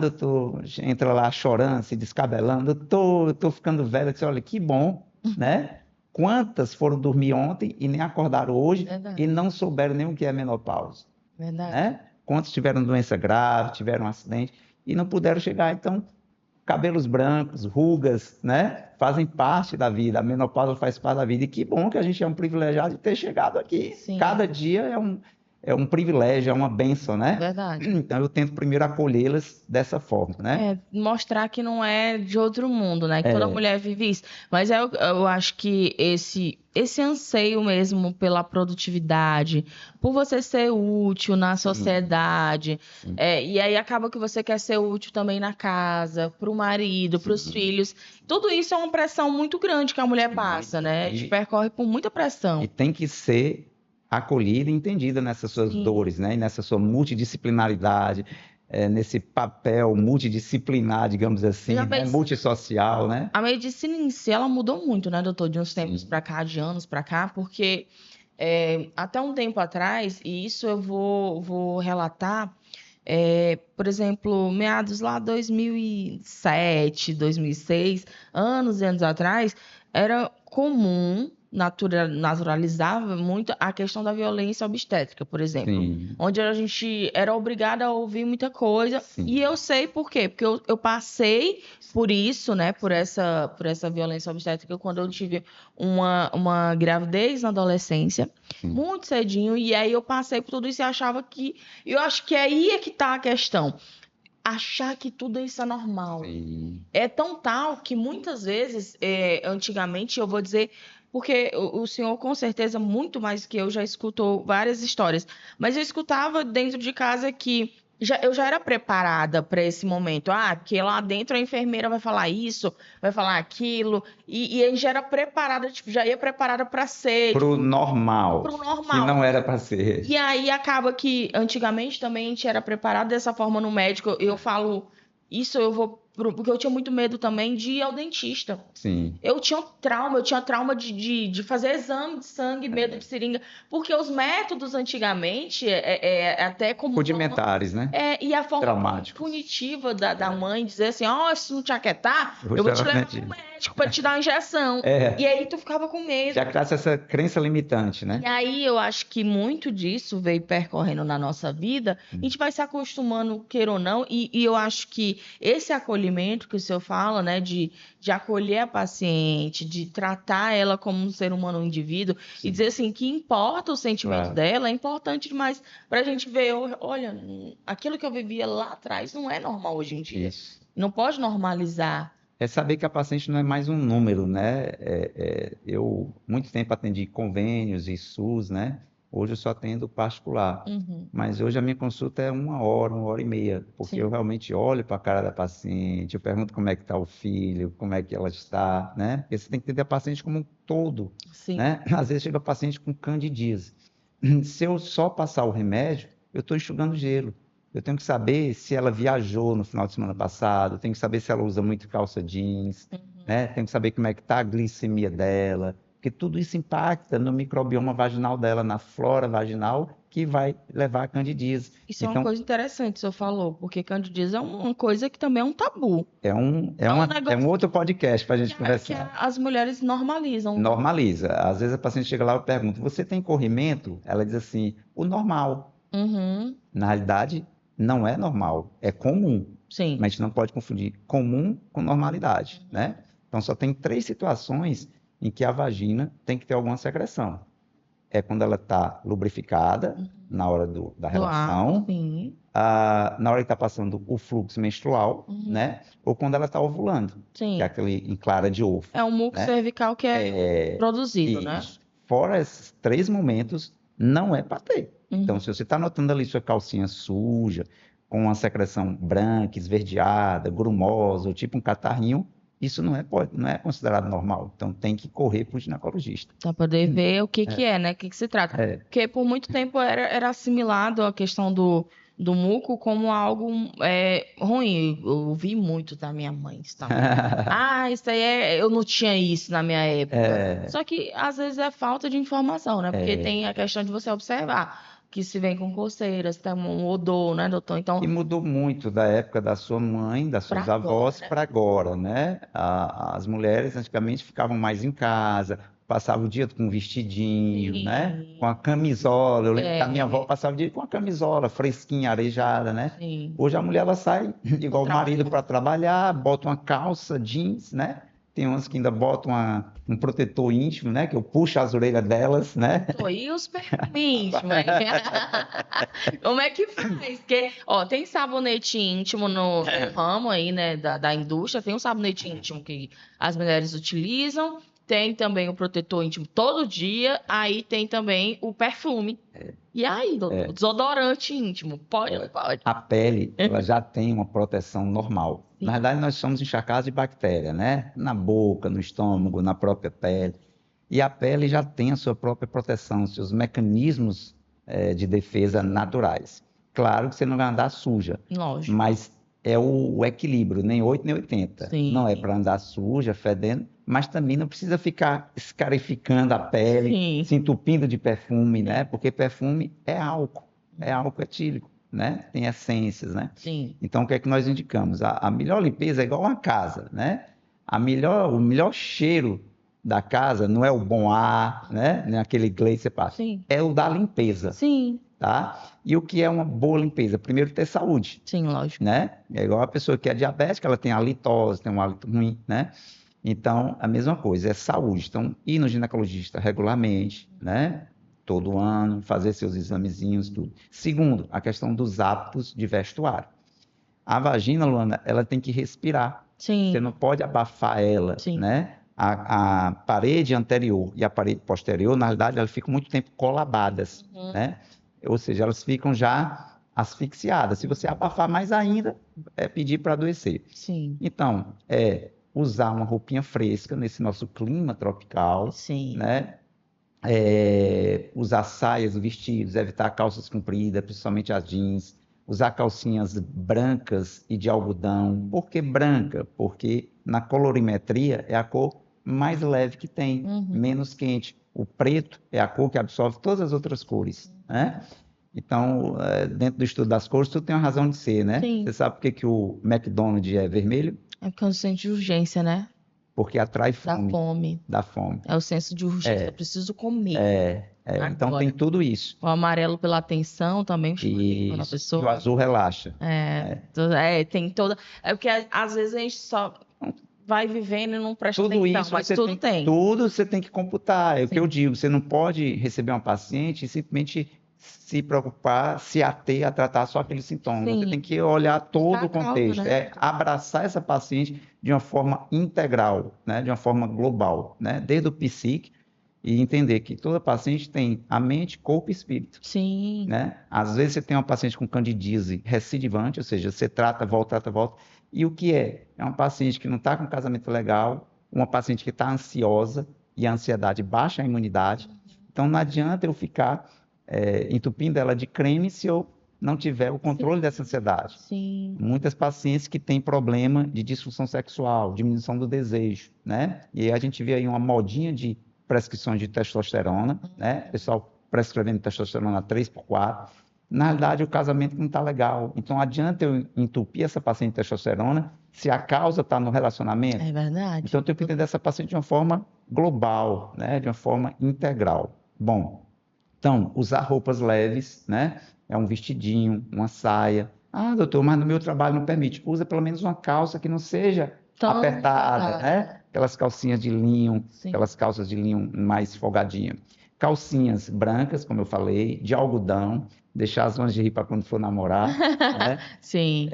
doutor, entra lá chorando, se descabelando, eu tô ficando velha, eu disse, olha, que bom, né? Quantas foram dormir ontem e nem acordaram hoje Verdade. e não souberam nem o que é menopausa, Verdade. né? Quantos tiveram doença grave, tiveram um acidente e não puderam chegar, então cabelos brancos, rugas, né? Fazem parte da vida, a menopausa faz parte da vida. E que bom que a gente é um privilegiado de ter chegado aqui. Sim. Cada dia é um privilégio, é uma bênção, né? Verdade. Então eu tento primeiro acolhê-las dessa forma, né? Mostrar que não é de outro mundo, né? Que toda mulher vive isso. Mas eu acho que esse anseio mesmo pela produtividade, por você ser útil na sociedade, e aí acaba que você quer ser útil também na casa, para o marido, para os filhos. Tudo isso é uma pressão muito grande que a mulher passa, né? A gente percorre por muita pressão. E tem que ser acolhida e entendida nessas suas dores, né? E nessa sua multidisciplinaridade, nesse papel multidisciplinar, digamos assim, né? Multissocial, né? A medicina em si, ela mudou muito, né, doutor? De uns tempos para cá, de anos para cá, porque até um tempo atrás, e isso eu vou relatar, por exemplo, meados lá 2007, 2006, anos e anos atrás, era comum, naturalizava muito a questão da violência obstétrica, por exemplo. Sim. Onde a gente era obrigada a ouvir muita coisa. Sim. E eu sei por quê. Porque eu passei por isso, né? Por essa violência obstétrica quando eu tive uma gravidez na adolescência, muito cedinho. E aí eu passei por tudo isso e achava que... Eu acho que aí é que tá a questão. Achar que tudo isso é normal. Sim. É tão tal que muitas vezes, antigamente, eu vou dizer... Porque o senhor, com certeza, muito mais que eu, já escutou várias histórias. Mas eu escutava dentro de casa que Eu já era preparada para esse momento. Porque lá dentro a enfermeira vai falar isso, vai falar aquilo. E a gente já era preparada, tipo, já ia preparada para ser, Pro tipo, normal, pro que normal. não era para ser. E aí acaba que antigamente também a gente era preparado dessa forma no médico. Eu falo isso, porque eu tinha muito medo também de ir ao dentista. Sim. Eu tinha trauma de fazer exame de sangue, medo de seringa, porque os métodos antigamente, até como Rudimentares, né? e a forma Traumáticos. punitiva da mãe dizer assim, se não te aquietar, eu vou te levar pro médico para te dar uma injeção. E aí tu ficava com medo. Já criasse essa crença limitante, né? E aí eu acho que muito disso veio percorrendo na nossa vida, a gente vai se acostumando, queira ou não, e eu acho que esse acolhimento que o senhor fala, né, de acolher a paciente, de tratar ela como um ser humano, um indivíduo, e dizer assim, que importa o sentimento dela, é importante demais pra gente ver, olha, aquilo que eu vivia lá atrás não é normal hoje em dia. Isso. Não pode normalizar. É saber que a paciente não é mais um número, né? Eu, muito tempo, atendi convênios e SUS, né? Hoje eu só atendo particular. Mas hoje a minha consulta é 1 hora e meia, porque Sim. eu realmente olho para a cara da paciente, eu pergunto como é que está o filho, como é que ela está, né? Porque você tem que entender a paciente como um todo, Sim. né? Às vezes chega a paciente com candidíase. Se eu só passar o remédio, eu estou enxugando gelo. Eu tenho que saber se ela viajou no final de semana passado, eu tenho que saber se ela usa muito calça jeans, né? Tenho que saber como é que está a glicemia dela, porque tudo isso impacta no microbioma vaginal dela, na flora vaginal, que vai levar a candidíase. Isso é uma coisa interessante que o senhor falou, porque candidíase é uma coisa que também é um tabu. É um outro podcast para a gente conversar. Que as mulheres normalizam. Normaliza. Às vezes a paciente chega lá e pergunta, você tem corrimento? Ela diz assim, o normal. Na realidade, não é normal, é comum. Sim. Mas a gente não pode confundir comum com normalidade, né? Então, só tem 3 situações em que a vagina tem que ter alguma secreção. É quando ela está lubrificada, na hora da relação, na hora que está passando o fluxo menstrual, né? Ou quando ela está ovulando, que é aquele em clara de ovo. É o muco cervical que é produzido, né? Fora esses 3 momentos, não é para ter. Então, se você está notando ali sua calcinha suja, com uma secreção branca, esverdeada, grumosa, ou tipo um catarrinho, isso não é considerado normal. Então, tem que correr para o ginecologista. Para poder ver o que é, né? O que se trata. Porque por muito tempo era assimilado a questão do muco como algo ruim. Eu ouvi muito da minha mãe isso também. Isso aí eu não tinha isso na minha época. Só que às vezes é falta de informação, né? Porque tem a questão de você observar que se vem com coceira, se tem um odor, né, doutor? Então, e mudou muito da época da sua mãe, das suas avós, para agora, né? As mulheres antigamente ficavam mais em casa, passavam o dia com um vestidinho, né? Com a camisola. Eu lembro que a minha avó passava o dia com a camisola fresquinha, arejada, né? Hoje a mulher ela sai igual o marido para trabalhar, bota uma calça jeans, né? Tem umas que ainda botam um protetor íntimo, né? Que eu puxo as orelhas delas, né? E os perfumes íntimos, como é que faz? Porque, tem sabonete íntimo no ramo aí, né? Da indústria. Tem um sabonete íntimo que as mulheres utilizam. Tem também o protetor íntimo todo dia. Aí tem também o perfume. E aí, doutor? Desodorante íntimo. Pode ou não pode? A pele, ela já tem uma proteção normal. Na verdade, nós somos encharcados de bactéria, né? Na boca, no estômago, na própria pele. E a pele já tem a sua própria proteção, seus mecanismos de defesa naturais. Claro que você não vai andar suja. Lógico. Mas é o equilíbrio, nem 8 nem 80. Sim. Não é para andar suja, fedendo, mas também não precisa ficar escarificando a pele, se entupindo de perfume, né? Porque perfume é álcool etílico, né? Tem essências, né? Sim. Então, o que é que nós indicamos? A melhor limpeza é igual uma casa, né? O melhor cheiro da casa não é o bom ar, né? Nem aquele inglês que você passa. Sim. É o da limpeza. Sim. Tá? E o que é uma boa limpeza? Primeiro, ter saúde. Sim, lógico. Né? É igual a pessoa que é diabética, ela tem halitose, tem um hálito ruim, né? Então, a mesma coisa, é saúde. Então, ir no ginecologista regularmente, né? Todo ano, fazer seus examezinhos, tudo. Segundo, a questão dos hábitos de vestuário. A vagina, Luana, ela tem que respirar. Sim. Você não pode abafar ela, né? A parede anterior e a parede posterior, na realidade, elas ficam muito tempo colabadas, né? Ou seja, elas ficam já asfixiada. Se você abafar mais ainda, é pedir para adoecer. Sim, Então, usar uma roupinha fresca nesse nosso clima tropical, sim. né? Usar saias, vestidos, evitar calças compridas, principalmente as jeans, usar calcinhas brancas e de algodão. Por que branca? Porque na colorimetria é a cor mais leve que tem, menos quente. O preto é a cor que absorve todas as outras cores, né? Então, dentro do estudo das cores, tudo tem uma razão de ser, né? Sim. Você sabe por que o McDonald's é vermelho? É porque é um senso de urgência, né? Porque atrai Da fome, fome. dá fome. É o senso de urgência. Eu preciso comer. Então tem Agora. tudo isso. O amarelo pela atenção também chama atenção da E o pessoa. azul relaxa. Tem toda. É porque às vezes a gente só vai vivendo e não presta Tudo atenção, isso mas você tudo tem. Tudo você tem que computar. É o que Sim. eu digo. Você não pode receber uma paciente e simplesmente se preocupar, se ater a tratar só aquele sintoma. Sim. Você tem que olhar todo Buscar o a causa, contexto, né? abraçar essa paciente de uma forma integral, né? De uma forma global, né? Desde o psique e entender que toda paciente tem a mente, corpo e espírito. Sim. Né? Às vezes você tem uma paciente com candidíase recidivante, ou seja, você trata, volta. E o que é? É uma paciente que não está com casamento legal, uma paciente que está ansiosa, e a ansiedade baixa a imunidade. Então não adianta eu ficar entupindo ela de creme se eu não tiver o controle dessa ansiedade. Sim. Muitas pacientes que têm problema de disfunção sexual, diminuição do desejo, né? E aí a gente vê aí uma modinha de prescrições de testosterona, né? O pessoal prescrevendo testosterona 3x4. Na realidade, o casamento não está legal. Então, adianta eu entupir essa paciente de testosterona se a causa está no relacionamento? É verdade. Então, eu tenho que entender essa paciente de uma forma global, né? De uma forma integral. Bom, então, usar roupas leves, né? É um vestidinho, uma saia. Ah, doutor, mas no meu trabalho não permite. Usa pelo menos uma calça que não seja Tão apertada, apertada. né? Aquelas calcinhas de linho, Sim. aquelas calças de linho mais folgadinha. Calcinhas brancas, como eu falei, de algodão, deixar as lingerie para quando for namorar, né? Sim.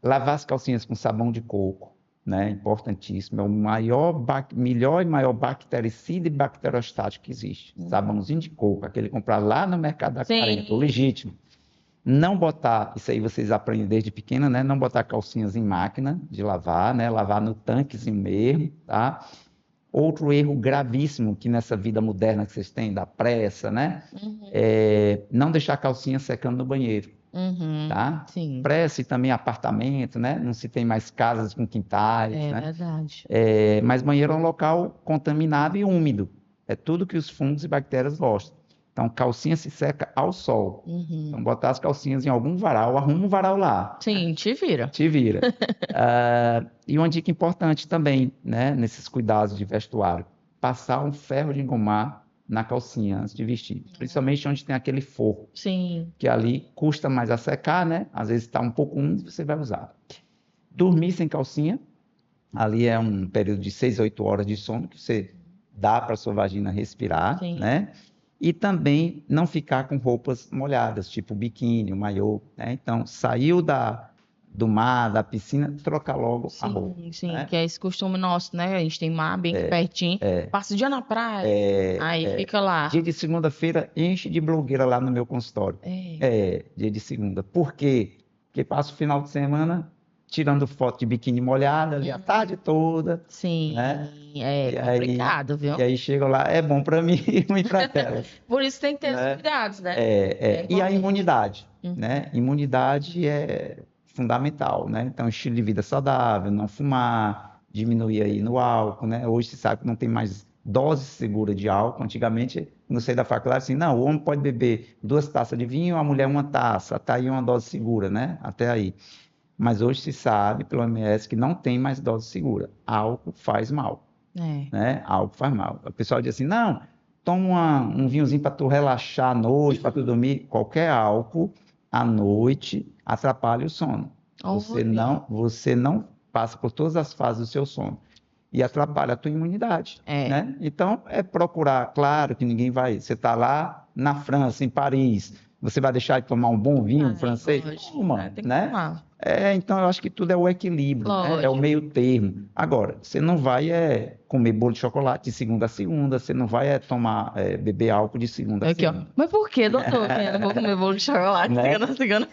Lavar as calcinhas com sabão de coco, né? Importantíssimo. É o melhor e maior bactericida e bacterostático que existe. Sabãozinho de coco, aquele comprado lá no mercado da Carenta, o legítimo. Não botar, isso aí vocês aprendem desde pequena, né? Não botar calcinhas em máquina de lavar, né? Lavar no tanquezinho mesmo, tá? Outro erro gravíssimo que nessa vida moderna que vocês têm, da pressa, né? Não deixar a calcinha secando no banheiro, tá? Sim. Pressa e também apartamento, né? Não se tem mais casas com quintais, né? Verdade. Mas banheiro é um local contaminado e úmido. É tudo que os fungos e bactérias gostam. Então, calcinha se seca ao sol. Então, botar as calcinhas em algum varal, arruma um varal lá. Sim, te vira. Te vira. E uma dica importante também, né, nesses cuidados de vestuário, passar um ferro de engomar na calcinha antes de vestir. Principalmente onde tem aquele forro. Sim. Que ali custa mais a secar, né? Às vezes está um pouco úmido, você vai usar. Dormir sem calcinha. Ali é um período de 6 a 8 horas de sono que você dá para sua vagina respirar, Sim. né? E também não ficar com roupas molhadas, tipo biquíni, o maiô, né? Então, saiu do mar, da piscina, troca logo a roupa. Sim, né? que é esse costume nosso, né? A gente tem mar bem aqui pertinho. Passa o dia na praia, aí fica lá. Dia de segunda-feira, enche de blogueira lá no meu consultório. Dia de segunda. Por quê? Porque passa o final de semana tirando foto de biquíni molhada ali a tarde toda. Sim, né? complicado, viu? E aí chega lá, é bom para mim e ruim para elas. Por isso tem que ter os cuidados, né? E a imunidade, né? Imunidade é fundamental, né? Então, estilo de vida saudável, não fumar, diminuir aí no álcool, né? Hoje se sabe que não tem mais dose segura de álcool. Antigamente, quando eu saí da faculdade, assim, não, o homem pode beber 2 taças de vinho, a mulher 1 taça, tá aí uma dose segura, né? Até aí. Mas hoje se sabe, pelo OMS, que não tem mais dose segura. Álcool faz mal. Né? Álcool faz mal. O pessoal diz assim, não, toma um vinhozinho para tu relaxar à noite, para tu dormir. Qualquer álcool à noite atrapalha o sono. Você não passa por todas as fases do seu sono. E atrapalha a tua imunidade. Né? Então, é procurar, claro que ninguém vai... Você está lá na França, em Paris, Você vai deixar de tomar um bom vinho francês? Lógico, Toma, tem que né? tomar. Então eu acho que tudo é o equilíbrio, né? É o Lógico. meio termo. Agora, você não vai comer bolo de chocolate de segunda a segunda, você não vai beber álcool de segunda a Aqui, ó. segunda, Mas por que, doutor, que eu não vou comer bolo de chocolate né? segunda a segunda?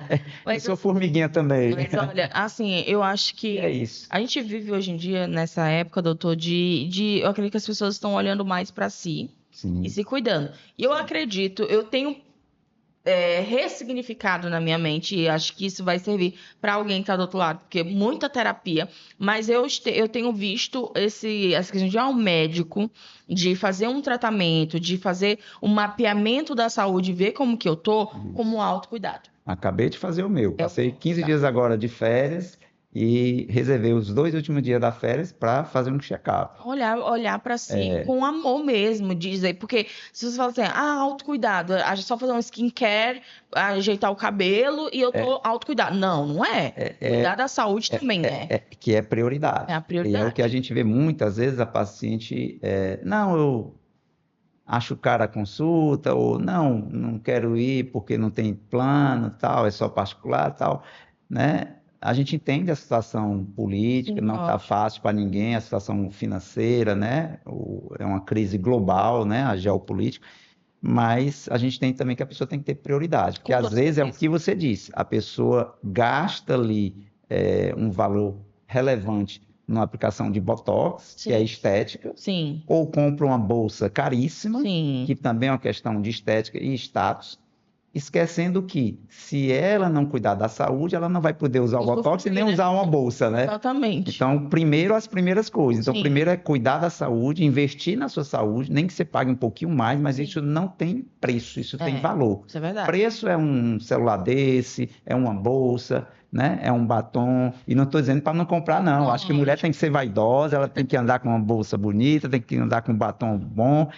Eu Mas, sou formiguinha também. mas olha, assim, eu acho E é que isso. a gente vive hoje em dia nessa época, doutor, eu acredito que as pessoas estão olhando mais para si e Sim. se cuidando. E eu acredito, eu tenho ressignificado na minha mente, e acho que isso vai servir para alguém que está do outro lado, porque muita terapia, mas eu tenho visto essa questão de ir ao médico, de fazer um tratamento, de fazer um mapeamento da saúde, ver como que eu tô, como um autocuidado. Acabei de fazer o meu. É o Passei 15 autocuidado. dias agora de férias e reservei os 2 últimos dias das férias para fazer um check-up. Olhar para si com amor mesmo, dizer, porque se você fala assim, autocuidado, a gente só fazer um skincare, ajeitar o cabelo e eu tô autocuidado. Não, não é. Cuidar da saúde também Que é prioridade. é a E é o que a prioridade. gente vê muitas vezes a paciente, não, eu acho cara a consulta, ou não quero ir porque não tem plano, tal, é só particular, tal, né? A gente entende a situação política, Sim, não está lógico. fácil para ninguém, a situação financeira, né? É uma crise global, né? A geopolítica, mas a gente tem também que a pessoa tem que ter prioridade, porque Com às toda vezes é o certeza. que você disse, a pessoa gasta ali um valor relevante numa aplicação de Botox, que é Sim, estética, sim, ou compra uma bolsa caríssima, sim. que também é uma questão de estética e status, esquecendo que, se ela não cuidar da saúde, ela não vai poder usar o Botox e nem Usufruir, né? usar uma bolsa, né? Exatamente. Então, primeiro as primeiras coisas. Então, Sim, primeiro é cuidar da saúde, investir na sua saúde, nem que você pague um pouquinho mais, mas sim. isso não tem preço, isso tem É, valor. isso é verdade. Preço é um celular desse, é uma bolsa, né? É um batom. E não estou dizendo para não comprar, não. Acho que mulher Lógico. tem que ser vaidosa, ela tem que andar com uma bolsa bonita, tem que andar com um batom bom.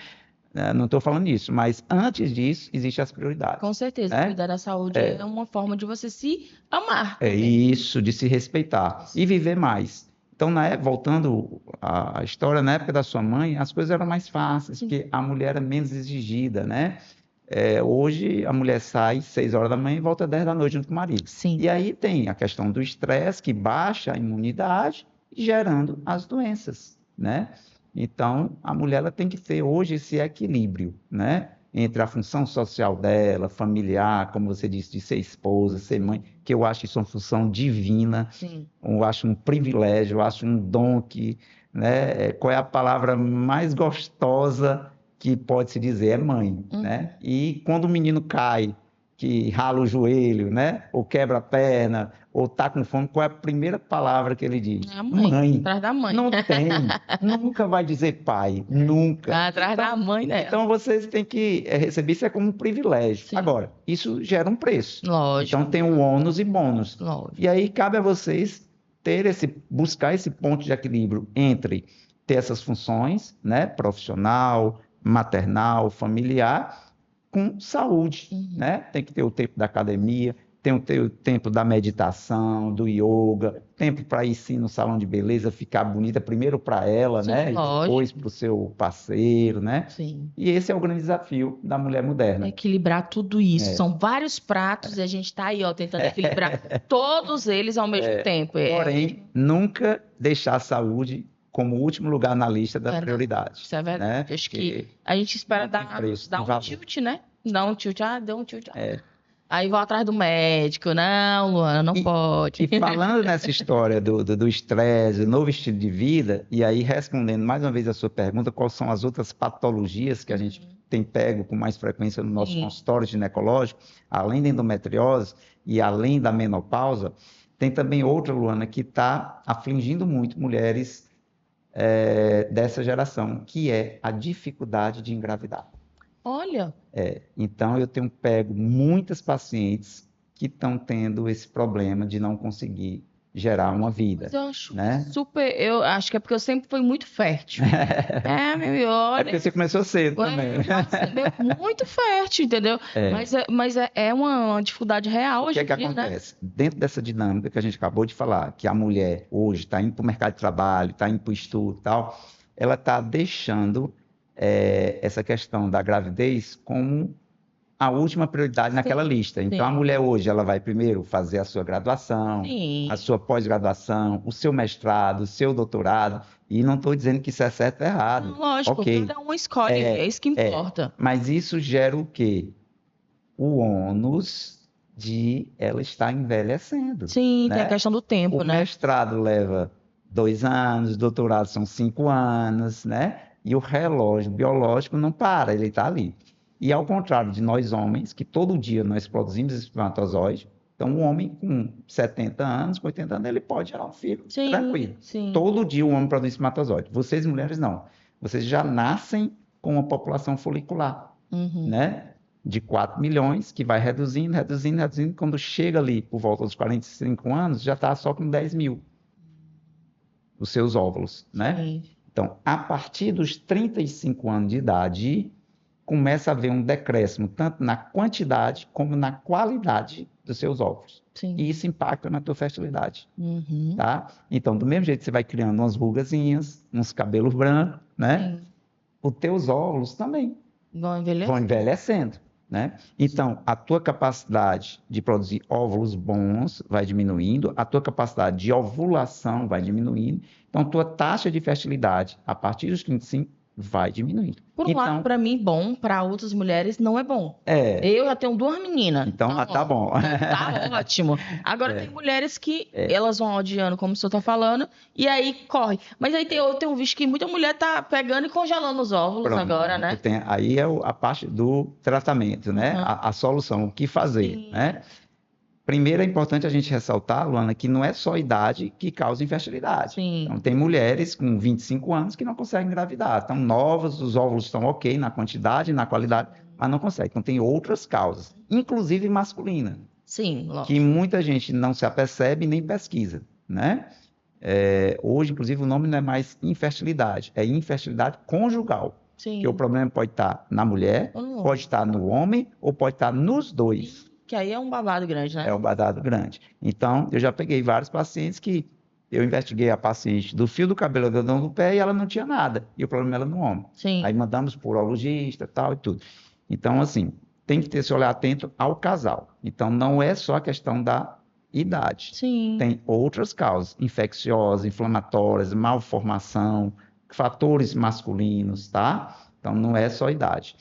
Não estou falando isso, mas antes disso, existem as prioridades, Com certeza, né? cuidar da saúde é uma forma de você se amar É também. isso, de se respeitar Isso. e viver mais. Então, voltando à história, na época da sua mãe, as coisas eram mais fáceis, Sim, porque a mulher era menos exigida, né? Hoje, a mulher sai 6 horas da manhã e volta 10 da noite junto com o marido. sim. E aí tem a questão do estresse, que baixa a imunidade, gerando as doenças, né? Então, a mulher ela tem que ter hoje esse equilíbrio, né? Entre a função social dela, familiar, como você disse, de ser esposa, ser mãe, que eu acho isso uma função divina, Sim. eu acho um privilégio, eu acho um dom que, né? Qual é a palavra mais gostosa que pode se dizer? É mãe, Uhum. né? E quando o menino cai, que rala o joelho, né? Ou quebra a perna, ou tá com fome, qual é a primeira palavra que ele diz? É a mãe, Mãe. atrás da mãe. Não tem, nunca vai dizer pai, nunca. Atrás da mãe dela. Então vocês têm que receber isso como um privilégio. Sim. Agora, isso gera um preço. Então Lógico, tem o ônus e bônus. E lógico. aí cabe a vocês buscar esse ponto de equilíbrio entre ter essas funções, né, profissional, maternal, familiar, com saúde, Uhum. né? Tem que ter o tempo da academia, tem que ter o tempo da meditação, do yoga, tempo para ir sim no salão de beleza, ficar bonita primeiro para ela, Sim, né? E depois lógico. para o seu parceiro, né? Sim. E esse é o grande desafio da mulher moderna. Equilibrar tudo isso. É. São vários pratos e a gente tá aí, ó, tentando equilibrar todos eles ao mesmo tempo. Porém, nunca deixar a saúde como último lugar na lista da Verdade. prioridade, Isso é né? verdade. Acho que Porque a gente espera não tem preço, dar tem um valor. tilt, né? Dar um tilt, deu um tilt. Aí vou atrás do médico. Não, Luana, não E, pode. e falando nessa história do estresse, do novo estilo de vida, e aí respondendo mais uma vez a sua pergunta, quais são as outras patologias que a gente tem pego com mais frequência no nosso Sim. consultório ginecológico, além da endometriose e além da menopausa, tem também outra, Luana, que está afligindo muito mulheres dessa geração, que é a dificuldade de engravidar. Olha, Então, eu tenho pego muitas pacientes que estão tendo esse problema de não conseguir gerar uma mas vida, eu acho né? super. Eu acho que é porque eu sempre fui muito fértil. Meu, É porque olha. você começou cedo também. Nossa, muito fértil, entendeu? Mas é uma dificuldade real O que hoje é em que dia, né? acontece? Dentro dessa dinâmica que a gente acabou de falar, que a mulher hoje está indo para o mercado de trabalho, está indo para o estudo e tal, ela está deixando essa questão da gravidez como a última prioridade naquela lista. Então, a mulher hoje, ela vai primeiro fazer a sua graduação, a sua pós-graduação, o seu mestrado, o seu doutorado, e não estou dizendo que isso é certo ou errado. Não, lógico, cada um escolhe, é isso que importa. Mas isso gera o quê? O ônus de ela estar envelhecendo. Sim, né? tem a questão do tempo, O mestrado leva 2 anos, o doutorado são 5 anos, né? E o relógio biológico não para, ele está ali. E ao contrário de nós homens, que todo dia nós produzimos espermatozoide, então um homem com 70 anos, com 80 anos, ele pode gerar um filho tranquilo. Sim. Todo dia o homem produz espermatozoide. Vocês mulheres não. Vocês já nascem com uma população folicular, né? De 4 milhões, que vai reduzindo. Quando chega ali por volta dos 45 anos, já está só com 10 mil. Os seus óvulos, né? Sim. Então, a partir dos 35 anos de idade, começa a haver um decréscimo, tanto na quantidade como na qualidade dos seus óvulos. Sim. E isso impacta na tua fertilidade. Tá? Então, do mesmo jeito que você vai criando umas rugazinhas, uns cabelos brancos, né? Sim. Os teus óvulos também vão envelhecendo. Né? Então, a tua capacidade de produzir óvulos bons vai diminuindo, a tua capacidade de ovulação vai diminuindo, então a tua taxa de fertilidade, a partir dos 35, vai diminuindo. Por um lado, para mim, bom, para outras mulheres, não é bom. Eu já tenho 2 meninas. Então, tá bom. Tá ótimo. Agora, tem mulheres que elas vão odiando, como o senhor tá falando, e aí corre. Mas aí eu tenho visto que muita mulher tá pegando e congelando os óvulos agora, né? Aí é a parte do tratamento, né? A solução, o que fazer, né? Primeiro, é importante a gente ressaltar, Luana, que não é só a idade que causa infertilidade. Sim. Então, tem mulheres com 25 anos que não conseguem engravidar. Estão novas, os óvulos estão ok na quantidade, na qualidade, mas não conseguem. Então, tem outras causas, inclusive masculina. Sim, lógico. Que muita gente não se apercebe nem pesquisa, né? Hoje, inclusive, o nome não é mais infertilidade, é infertilidade conjugal. Sim. Que o problema pode estar na mulher, pode estar no homem ou pode estar nos dois. Que aí é um babado grande, né? É um babado grande. Então, eu já peguei vários pacientes que eu investiguei a paciente do fio do cabelo do dedão do pé e ela não tinha nada. E o problema era no ombro. Sim. Aí mandamos por urologista, tal e tudo. Então, assim, tem que ter esse olhar atento ao casal. Então, não é só a questão da idade. Sim. Tem outras causas, infecciosas, inflamatórias, malformação, fatores masculinos, tá? Então, não é só a idade.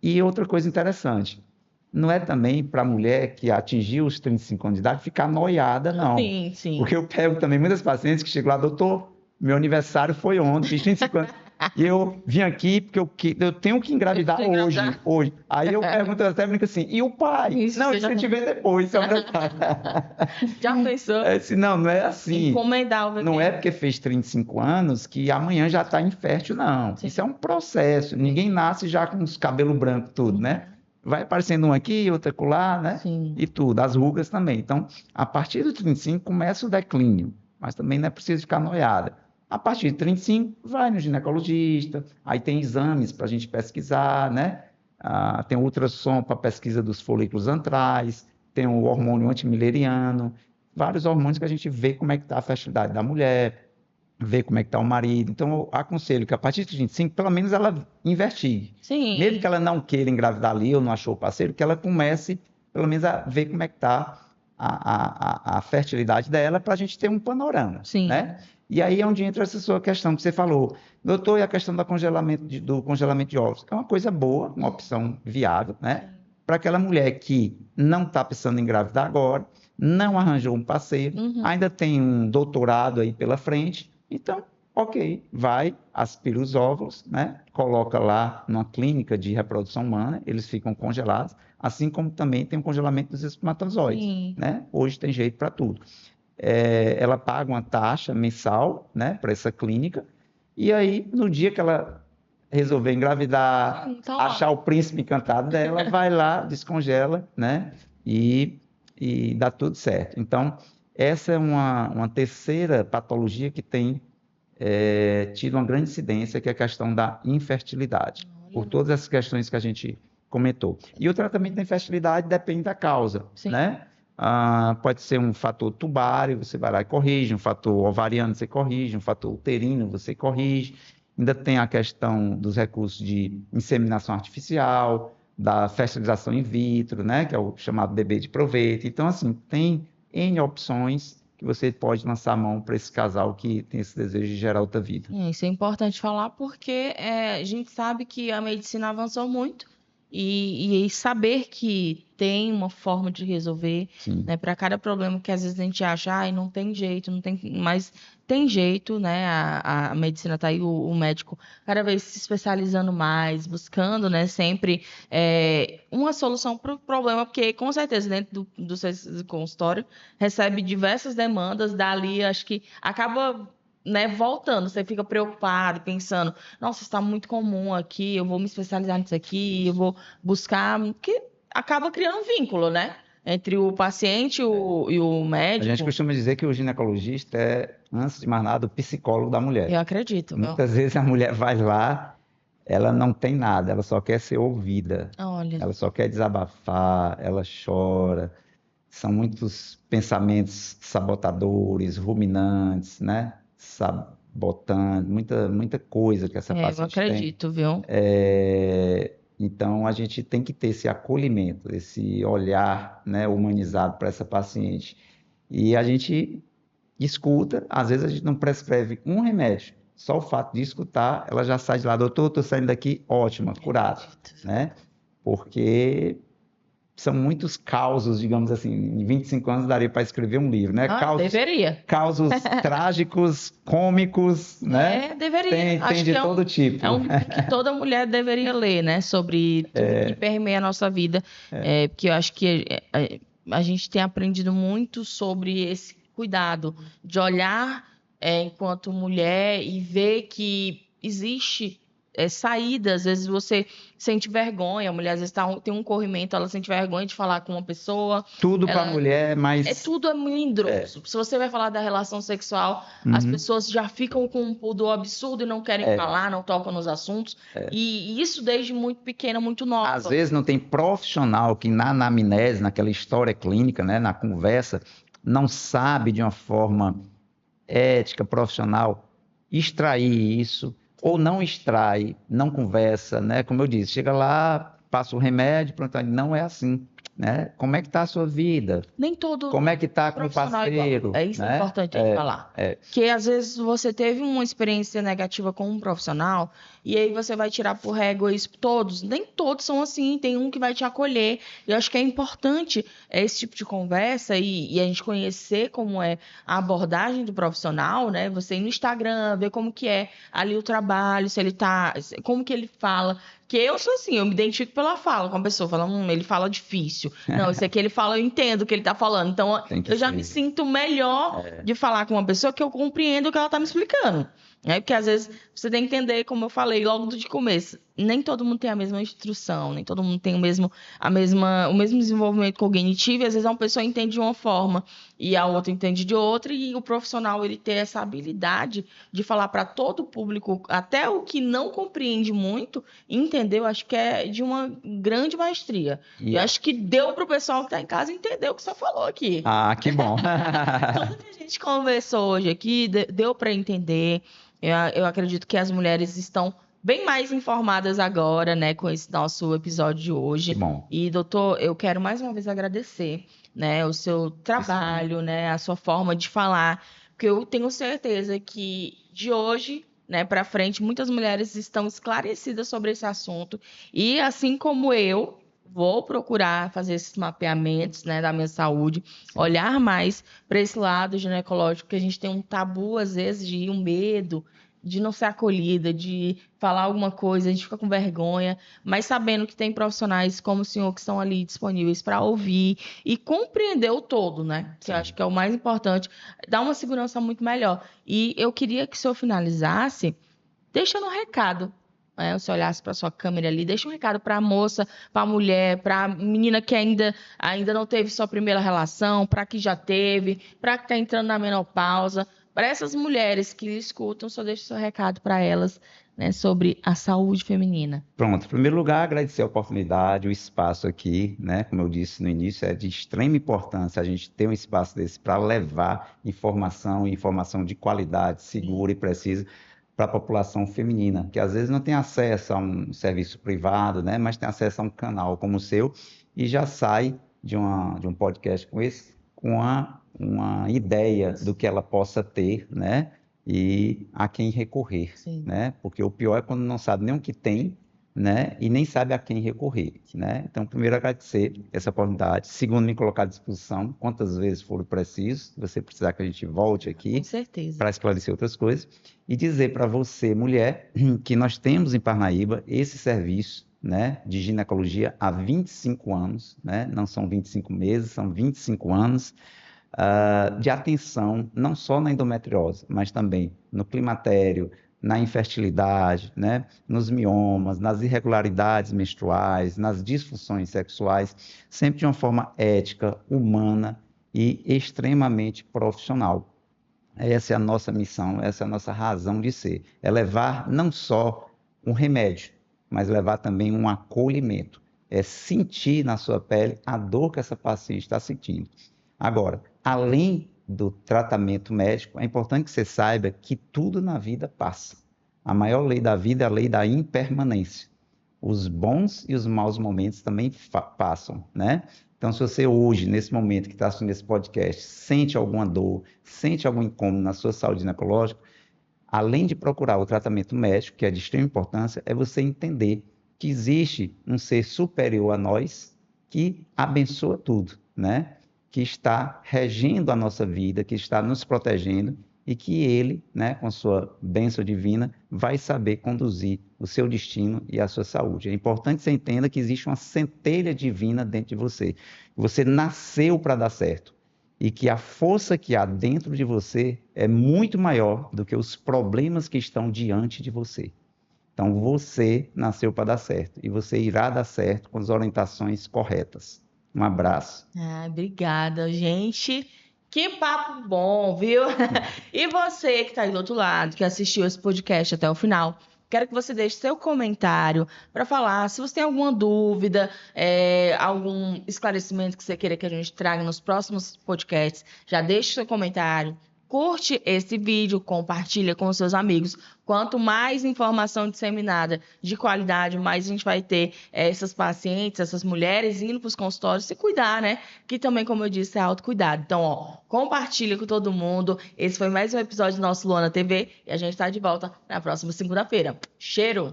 E outra coisa interessante, não é também para a mulher que atingiu os 35 anos de idade ficar noiada, não. Sim, sim. Porque eu pego também muitas pacientes que chegam lá, doutor, meu aniversário foi ontem, fiz 35 anos. E eu vim aqui porque eu tenho que engravidar hoje. Aí eu pergunto, até brinco assim, e o pai? Isso, não, isso a gente vê depois. Já pensou? Não é assim. Encomendar o bebê. Não é porque fez 35 anos que amanhã já está infértil, não. Sim. Isso é um processo. Ninguém nasce já com os cabelos brancos, tudo, né? Vai aparecendo um aqui, outro acolá, né? Sim. E tudo, as rugas também. Então, a partir dos 35 começa o declínio, mas também não é preciso ficar noiada. A partir de 35, vai no ginecologista, aí tem exames para a gente pesquisar, né? Tem ultrassom para pesquisa dos folículos antrais, tem o hormônio antimileriano, vários hormônios que a gente vê como é que está a fertilidade da mulher, ver como é que está o marido. Então, eu aconselho que a partir de 25, pelo menos ela investigue. Sim. Mesmo que ela não queira engravidar ali ou não achou o parceiro, que ela comece, pelo menos, a ver como é que está a fertilidade dela para a gente ter um panorama. Sim. Né? E aí é onde entra essa sua questão que você falou. Doutor, e a questão do congelamento de óvulos? É uma coisa boa, uma opção viável, né? Para aquela mulher que não está pensando em engravidar agora, não arranjou um parceiro, ainda tem um doutorado aí pela frente, então, ok, vai, aspira os óvulos, né? Coloca lá numa clínica de reprodução humana, eles ficam congelados, assim como também tem o congelamento dos espermatozoides, né? Hoje tem jeito para tudo. Ela paga uma taxa mensal, né, para essa clínica, e aí, no dia que ela resolver engravidar, achar o príncipe encantado dela, vai lá, descongela, né, e dá tudo certo. Então, essa é uma terceira patologia que tem tido uma grande incidência, que é a questão da infertilidade, por todas essas questões que a gente comentou. E o tratamento da infertilidade depende da causa, né? Pode ser um fator tubário, você vai lá e corrige, um fator ovariano, você corrige, um fator uterino, você corrige. Ainda tem a questão dos recursos de inseminação artificial, da fertilização in vitro, né? Que é o chamado bebê de proveito. Então, assim, tem N opções que você pode lançar a mão para esse casal que tem esse desejo de gerar outra vida. Isso é importante falar porque a gente sabe que a medicina avançou muito e saber que tem uma forma de resolver, Sim. né, para cada problema que às vezes a gente acha, ai, não tem jeito, não tem, mas tem jeito, né? A medicina tá aí, o médico cada vez se especializando mais, buscando, né, sempre uma solução para o problema, porque com certeza dentro do seu consultório recebe diversas demandas, dali acho que acaba, né, voltando, você fica preocupado, pensando, nossa, está muito comum aqui, eu vou me especializar nisso aqui, eu vou buscar, que acaba criando um vínculo, né, entre o paciente e o A gente médico. costuma dizer que o ginecologista é, antes de mais nada, o psicólogo da mulher. Eu acredito, viu? Muitas vezes a mulher vai lá, ela não tem nada, ela só quer ser ouvida, Olha, ela só quer desabafar, ela chora. São muitos pensamentos sabotadores, ruminantes, né? Sabotando, muita coisa que essa eu paciente tem. acredito, viu? Então, a gente tem que ter esse acolhimento, esse olhar, né, humanizado para essa paciente. E a gente escuta, às vezes a gente não prescreve um remédio, só o fato de escutar, ela já sai de lá, doutor, estou saindo daqui ótima, curada, né? Porque são muitos causos, digamos assim, em 25 anos daria para escrever um livro, né? Deveria. Causos trágicos, cômicos, né? Deveria. Tem Acho de que todo tipo. é um livro que toda mulher deveria ler, né? Sobre tudo que permeia a nossa vida. Porque eu acho que a gente tem aprendido muito sobre esse cuidado de olhar enquanto mulher e ver que existe saída. Às vezes você sente vergonha, a mulher às vezes tem um corrimento, ela sente vergonha de falar com uma pessoa. Tudo para a mulher, mas... Tudo é melindroso. Se você vai falar da relação sexual, as pessoas já ficam com um pudor absurdo e não querem falar, não tocam nos assuntos. E isso desde muito pequena, muito nova. Às vezes não tem profissional que na anamnese, naquela história clínica, né, na conversa, não sabe de uma forma ética, profissional, extrair isso, ou não extrai, não conversa, né? Como eu disse, chega lá, passa o remédio, pronto, não é assim, né? Como é que está a sua vida? Nem todo Como é que está com o parceiro? Isso é importante a gente falar. Que às vezes você teve uma experiência negativa com um profissional e aí você vai tirar por régua isso todos. Nem todos são assim, tem um que vai te acolher. Eu acho que é importante esse tipo de conversa e a gente conhecer como é a abordagem do profissional, né? Você ir no Instagram, ver como que é ali o trabalho, se ele tá, como que ele fala. Que eu sou assim, eu me identifico pela fala com a pessoa, falando, ele fala difícil. Não, esse aqui ele fala, eu entendo o que ele tá falando. Então, eu já me sinto melhor de falar com uma pessoa que eu compreendo o que ela tá me explicando. Porque às vezes você tem que entender, como eu falei logo de começo, nem todo mundo tem a mesma instrução, nem todo mundo tem o mesmo desenvolvimento cognitivo, e às vezes uma pessoa entende de uma forma e a outra entende de outra, e o profissional ele ter essa habilidade de falar para todo o público, até o que não compreende muito, entendeu? Acho que é de uma grande maestria. E eu acho que deu para o pessoal que está em casa entender o que você falou aqui. Ah, que bom. Tudo que a gente conversou hoje aqui deu para entender. Eu acredito que as mulheres estão bem mais informadas agora, né, com esse nosso episódio de hoje. Que bom. E, doutor, eu quero mais uma vez agradecer, né, o seu trabalho, né, a sua forma de falar, porque eu tenho certeza que de hoje, né, para frente, muitas mulheres estão esclarecidas sobre esse assunto e, assim como eu, vou procurar fazer esses mapeamentos, né, da minha saúde, olhar mais para esse lado ginecológico, que a gente tem um tabu, às vezes, de um medo de não ser acolhida, de falar alguma coisa, a gente fica com vergonha, mas sabendo que tem profissionais como o senhor que estão ali disponíveis para ouvir e compreender o todo, né? Que eu acho que é o mais importante, dá uma segurança muito melhor. E eu queria que o senhor finalizasse deixando um recado. Você olhasse para sua câmera ali, deixa um recado para a moça, para a mulher, para a menina que ainda não teve sua primeira relação, para que já teve, para que está entrando na menopausa, para essas mulheres que escutam, só deixa o seu recado para elas, né, sobre a saúde feminina. Pronto, em primeiro lugar, agradecer a oportunidade, o espaço aqui, né? Como eu disse no início, é de extrema importância a gente ter um espaço desse para levar informação de qualidade, segura e precisa, para a população feminina, que às vezes não tem acesso a um serviço privado, né? Mas tem acesso a um canal como o seu e já sai de um podcast com esse com uma ideia do que ela possa ter, né? E a quem recorrer, Sim. né? Porque o pior é quando não sabe nem o que tem, né? E nem sabe a quem recorrer, né? Então, primeiro, agradecer essa oportunidade. Segundo, me colocar à disposição, quantas vezes for preciso, se você precisar que a gente volte Com aqui certeza. para esclarecer outras coisas. E dizer para você, mulher, que nós temos em Parnaíba esse serviço, né, de ginecologia há 25 anos, né? Não são 25 meses, são 25 anos de atenção, não só na endometriose, mas também no climatério, na infertilidade, né? Nos miomas, nas irregularidades menstruais, nas disfunções sexuais, sempre de uma forma ética, humana e extremamente profissional. Essa é a nossa missão, essa é a nossa razão de ser. É levar não só um remédio, mas levar também um acolhimento. É sentir na sua pele a dor que essa paciente está sentindo. Agora, além do tratamento médico, é importante que você saiba que tudo na vida passa. A maior lei da vida é a lei da impermanência. Os bons e os maus momentos também passam, né? Então, se você hoje, nesse momento que está assistindo esse podcast, sente alguma dor, sente algum incômodo na sua saúde ginecológica, além de procurar o tratamento médico, que é de extrema importância, é você entender que existe um ser superior a nós que abençoa tudo, né? Que está regendo a nossa vida, que está nos protegendo e que ele, né, com sua bênção divina, vai saber conduzir o seu destino e a sua saúde. É importante que você entenda que existe uma centelha divina dentro de você. Você nasceu para dar certo e que a força que há dentro de você é muito maior do que os problemas que estão diante de você. Então, você nasceu para dar certo e você irá dar certo com as orientações corretas. Um abraço. Obrigada, gente. Que papo bom, viu? E você que está aí do outro lado, que assistiu esse podcast até o final, quero que você deixe seu comentário para falar se você tem alguma dúvida, algum esclarecimento que você queira que a gente traga nos próximos podcasts. Já deixe seu comentário. Curte esse vídeo, compartilha com os seus amigos. Quanto mais informação disseminada de qualidade, mais a gente vai ter essas pacientes, essas mulheres indo para os consultórios se cuidar, né? Que também, como eu disse, é autocuidado. Então, compartilha com todo mundo. Esse foi mais um episódio do nosso Luana TV e a gente está de volta na próxima segunda-feira. Cheiro!